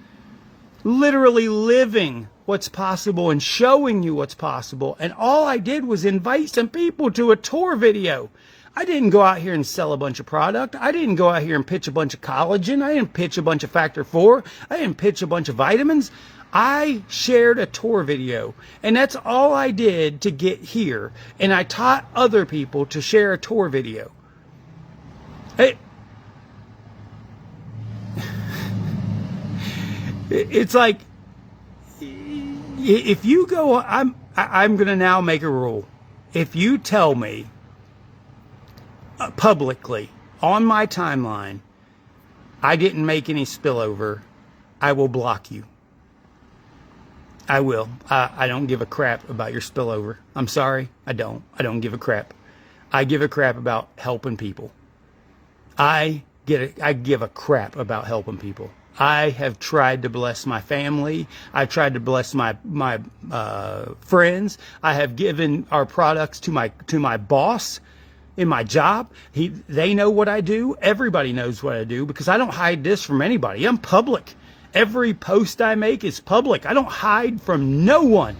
literally living what's possible and showing you what's possible? And all I did was invite some people to a tour video. I didn't go out here and sell a bunch of product. I didn't go out here and pitch a bunch of collagen. I didn't pitch a bunch of factor 4. I didn't pitch a bunch of vitamins. I shared a tour video, and that's all I did to get here. And I taught other people to share a tour video. It's like, if you go, I'm going to now make a rule. If you tell me publicly on my timeline I didn't make any spillover, I will block you. I will. I don't give a crap about your spillover. I'm sorry. I don't give a crap. I give a crap about helping people. I give a crap about helping people. I have tried to bless my family. I've tried to bless my friends. I have given our products to my boss in my job. They know what I do. Everybody knows what I do, because I don't hide this from anybody. I'm public. Every post I make is public. I don't hide from no one.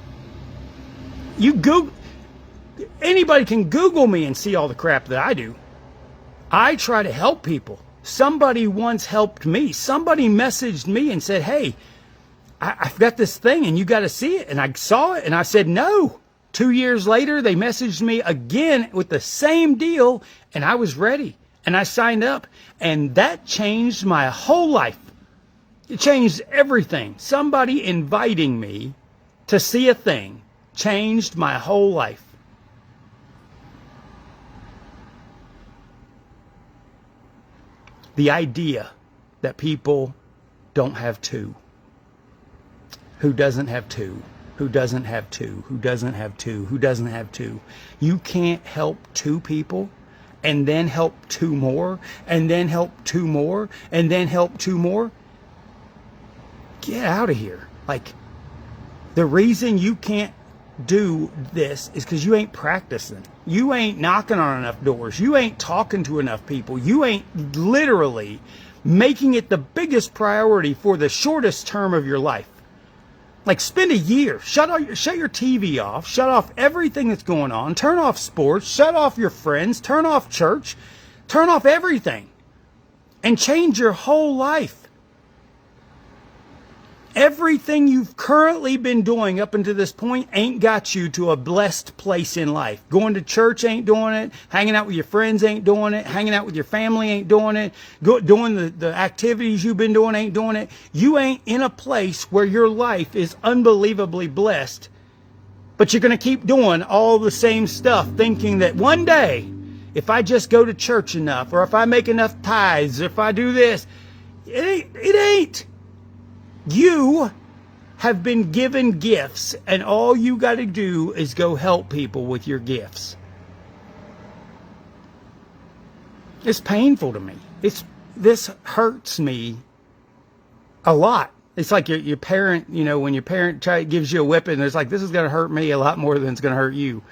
Anybody can Google me and see all the crap that I do. I try to help people. Somebody once helped me. Somebody messaged me and said, hey, I've got this thing and you got to see it. And I saw it and I said, no. 2 years later, they messaged me again with the same deal, and I was ready and I signed up, and that changed my whole life. It changed everything. Somebody inviting me to see a thing changed my whole life. The idea that people don't have 2. Who doesn't have 2? Who doesn't have 2? Who doesn't have 2? Who doesn't have 2? You can't help 2 people and then help 2 more and then help 2 more and then help 2 more. Get out of here. Like, the reason you can't do this is because you ain't practicing. You ain't knocking on enough doors. You ain't talking to enough people. You ain't literally making it the biggest priority for the shortest term of your life. Like, spend a year, shut your TV off, shut off everything that's going on, turn off sports, shut off your friends, turn off church, turn off everything, and change your whole life. Everything you've currently been doing up until this point ain't got you to a blessed place in life. Going to church ain't doing it. Hanging out with your friends ain't doing it. Hanging out with your family ain't doing it. Doing the activities you've been doing ain't doing it. You ain't in a place where your life is unbelievably blessed. But you're going to keep doing all the same stuff, thinking that one day, if I just go to church enough, or if I make enough tithes, if I do this, it ain't. You have been given gifts, and all you got to do is go help people with your gifts. It's painful to me. This hurts me a lot. It's like your parent, when your parent gives you a whipping, it's like, this is going to hurt me a lot more than it's going to hurt you.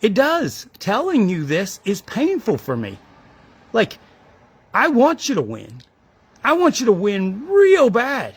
It does. Telling you this is painful for me. Like, I want you to win. I want you to win real bad.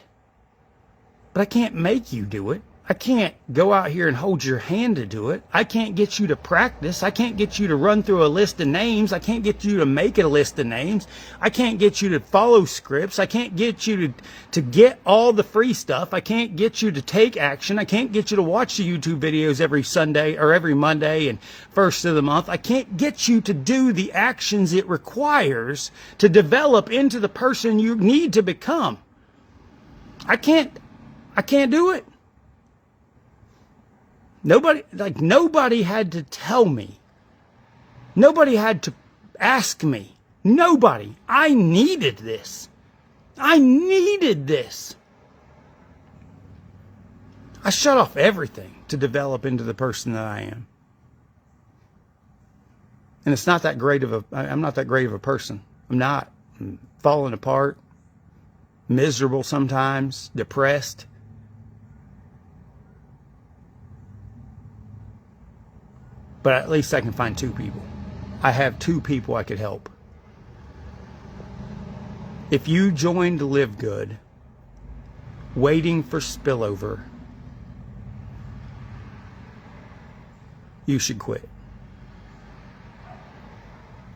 But I can't make you do it. I can't go out here and hold your hand to do it. I can't get you to practice. I can't get you to run through a list of names. I can't get you to make a list of names. I can't get you to follow scripts. I can't get you to get all the free stuff. I can't get you to take action. I can't get you to watch the YouTube videos every Sunday or every Monday and first of the month. I can't get you to do the actions it requires to develop into the person you need to become. I can't do it. Nobody had to tell me. Nobody had to ask me. Nobody. I needed this. I needed this. I shut off everything to develop into the person that I am. And it's not that great of I'm not that great of a person. I'm not. I'm falling apart, miserable sometimes, depressed. But at least I can find 2 people. I have 2 people I could help. If you joined LiveGOOD waiting for spillover, you should quit.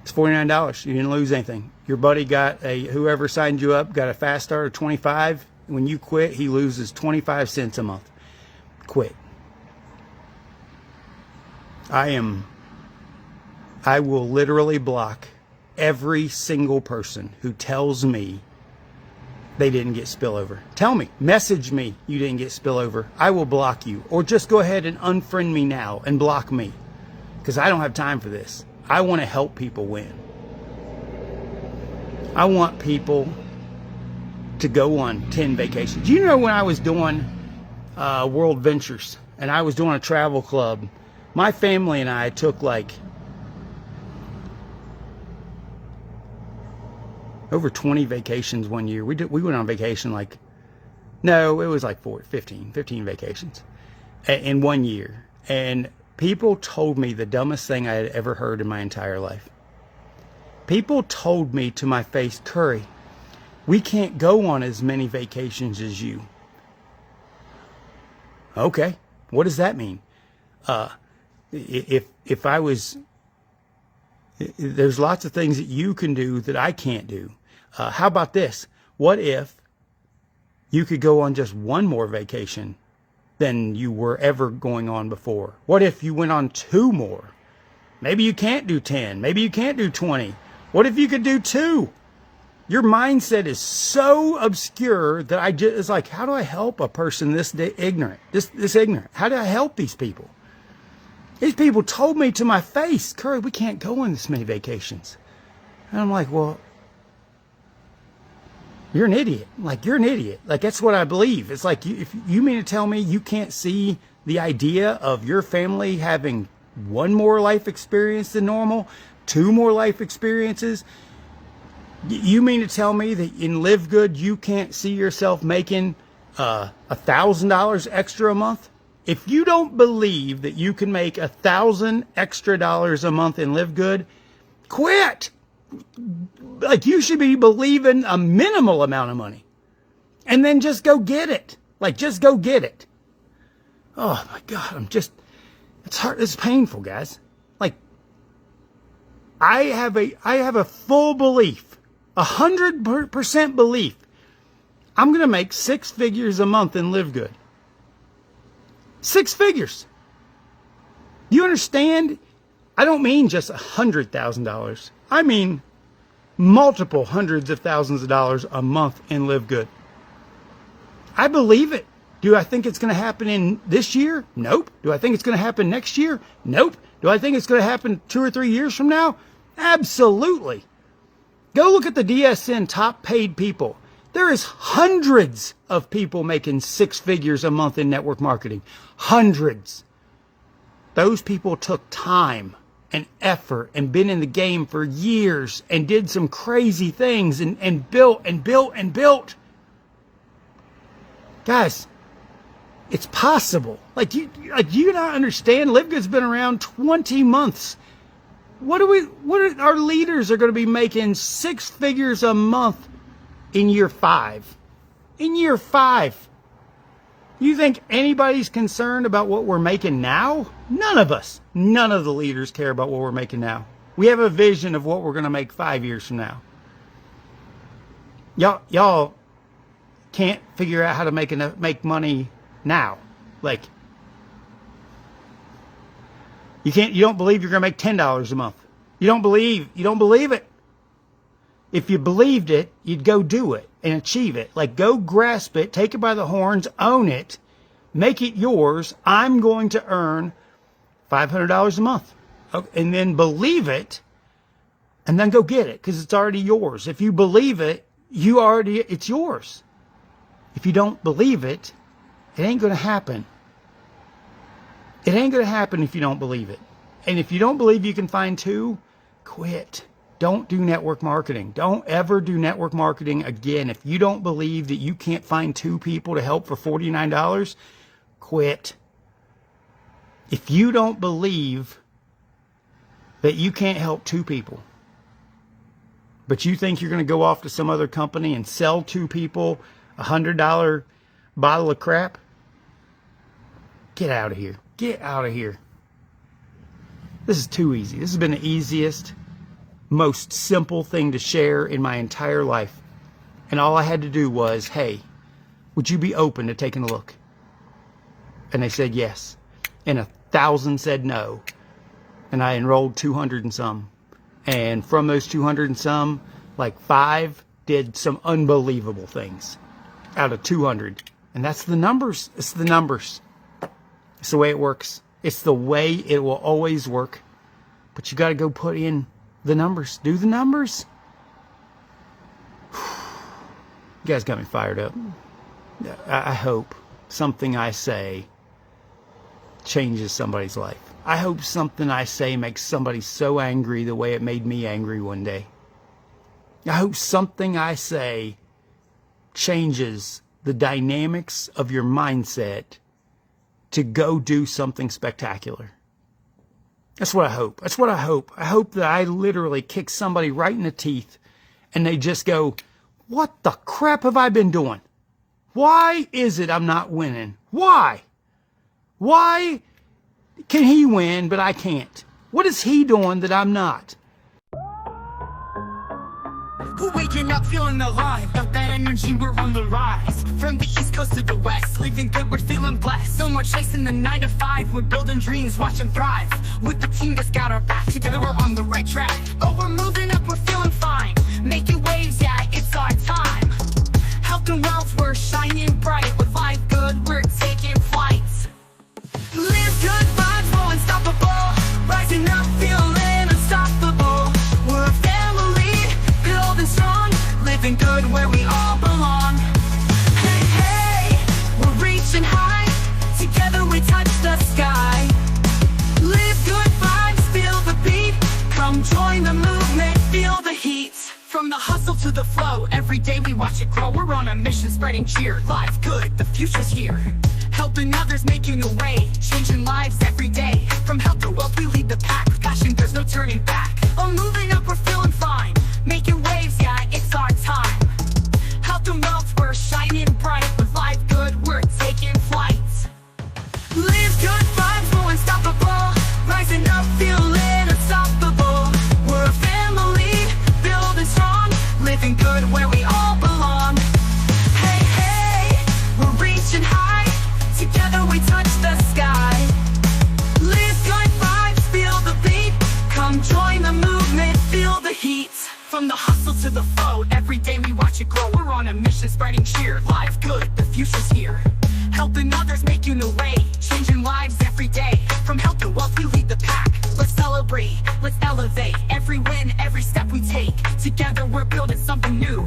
It's $49. You didn't lose anything. Your buddy whoever signed you up got a fast start of 25. When you quit, he loses 25 cents a month. Quit. I will literally block every single person who tells me they didn't get spillover. Tell me, message me you didn't get spillover. I will block you. Or just go ahead and unfriend me now and block me. Because I don't have time for this. I want to help people win. I want people to go on 10 vacations. You know, when I was doing World Ventures and I was doing a travel club, my family and I took like over 20 vacations one year. We went on vacation it was like 15 vacations in one year. And people told me the dumbest thing I had ever heard in my entire life. People told me to my face, Curry, we can't go on as many vacations as you. Okay, what does that mean? If I was, there's lots of things that you can do that I can't do. How about this? What if you could go on just one more vacation than you were ever going on before? What if you went on 2 more? Maybe you can't do 10. Maybe you can't do 20. What if you could do 2? Your mindset is so obscure that it's like, how do I help a person this ignorant? This ignorant. How do I help these people? These people told me to my face, Curry, we can't go on this many vacations. And I'm like, well, you're an idiot. You're an idiot. That's what I believe. It's like, if you mean to tell me you can't see the idea of your family having 1 more life experience than normal, 2 more life experiences? You mean to tell me that in LiveGOOD you can't see yourself making $1,000 extra a month? If you don't believe that you can make $1,000 extra a month in LiveGOOD, quit. You should be believing a minimal amount of money, and then just go get it. Just go get it. Oh my God, it's hard. It's painful, guys. I have a full belief, 100% belief. I'm gonna make 6 figures a month in LiveGOOD. 6 figures. Do you understand? I don't mean just $100,000. I mean multiple hundreds of thousands of dollars a month in LiveGOOD. I believe it. Do I think it's going to happen in this year? Nope. Do I think it's going to happen next year? Nope. Do I think it's going to happen 2 or 3 years from now? Absolutely. Go look at the DSN top paid people. There is hundreds of people making 6 figures a month in network marketing. Hundreds. Those people took time and effort and been in the game for years and did some crazy things and built and built and built. Guys, it's possible. You not understand? LiveGood's been around 20 months. Our leaders are going to be making 6 figures a month in year 5. In year 5. You think anybody's concerned about what we're making now? None of us. None of the leaders care about what we're making now. We have a vision of what we're going to make 5 years from now. Y'all can't figure out how to make money now. You don't believe you're going to make $10 a month. You don't believe it. If you believed it, you'd go do it and achieve it. Go grasp it, take it by the horns, own it, make it yours. I'm going to earn $500 a month. And then believe it, and then go get it, because it's already yours. If you believe it, it's yours. If you don't believe it, it ain't going to happen. It ain't going to happen if you don't believe it. And if you don't believe you can find 2, quit. Don't do network marketing. Don't ever do network marketing again. If you don't believe that you can't find 2 people to help for $49, quit. If you don't believe that you can't help 2 people, but you think you're going to go off to some other company and sell 2 people a $100 bottle of crap, get out of here. Get out of here. This is too easy. This has been the easiest, most simple thing to share in my entire life. And all I had to do was, hey, would you be open to taking a look? And they said yes. And 1,000 said no. And I enrolled 200 and some. And from those 200 and some, like 5 did some unbelievable things out of 200. And that's the numbers. It's the numbers. It's the way it works. It's the way it will always work. But you got to go put in the numbers. Do the numbers. You guys got me fired up. I hope something I say changes somebody's life. I hope something I say makes somebody so angry the way it made me angry one day. I hope something I say changes the dynamics of your mindset to go do something spectacular. That's what I hope. That's what I hope. I hope that I literally kick somebody right in the teeth and they just go, what the crap have I been doing? Why is it I'm not winning? Why? Why can he win, but I can't? What is he doing that I'm not? We're waking up feeling alive, got that energy, we're on the rise. From the east coast to the west, living good, we're feeling blessed. No more chasing the 9 to 5, we're building dreams, watch them thrive. With the team that's got our back, together we're on the right track. Oh, we're moving up, we're feeling fine. Making waves, yeah, it's our time. Health and wealth, we're shining bright. With LiveGOOD, we're taking flights. Live good vibes, we're unstoppable. Rising up, feeling unstoppable. We're a family, building strong. Living good where we all belong. Hey, hey, we're reaching high. Together we touch the sky. Live good vibes, feel the beat. Come join the movement, feel the heat. From the hustle to the flow, every day we watch it grow. We're on a mission, spreading cheer. LiveGOOD, the future's here. Helping others, making a way. Changing lives every day. From health to wealth, we lead the pack. With passion, there's no turning back. Oh, moving up, we're feeling fine. Making waves, yeah, it's our time. Health and wealth, we're shining bright. With LiveGOOD, we're taking flights. Live good vibes, we're unstoppable. Rising up, feeling unstoppable. We're a family, building strong. Living good where we all belong. Hey, hey, we're reaching high. Together we touch the sky. Live good vibes, feel the beat. Come join the movement, feel the heat. From the hustle to the flow, every day we watch it grow. We're on a mission, spreading cheer. LiveGOOD, the future's here. Helping others, making a way. Changing lives every day. From health to wealth, we lead the pack. Let's celebrate, let's elevate. Every win, every step we take. Together we're building something new.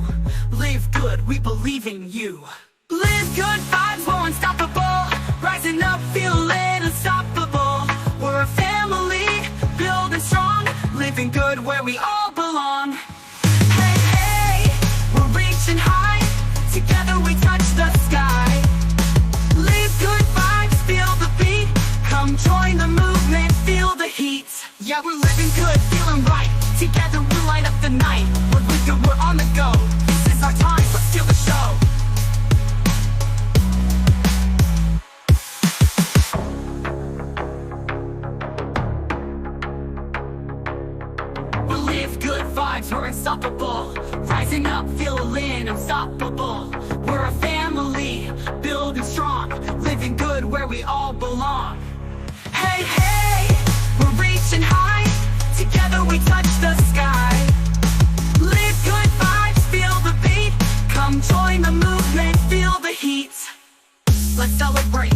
Live good, we believe in you. Live good vibes, we're unstoppable. Rising up, feeling unstoppable. We're a family, building strong. Living good where we all belong. Hey, hey, we're reaching high. Together we touch the sky. Live good vibes, feel the beat. Come join the movement, feel the heat. Yeah, we're living good, feeling right. Together we'll light up the night. We're with good, we're on the go. This is our time, let's feel the show. We're unstoppable, rising up, feeling unstoppable. We're a family, building strong, living good where we all belong. Hey, hey, we're reaching high. Together we touch the sky. Live good vibes, feel the beat. Come join the movement, feel the heat. Let's celebrate,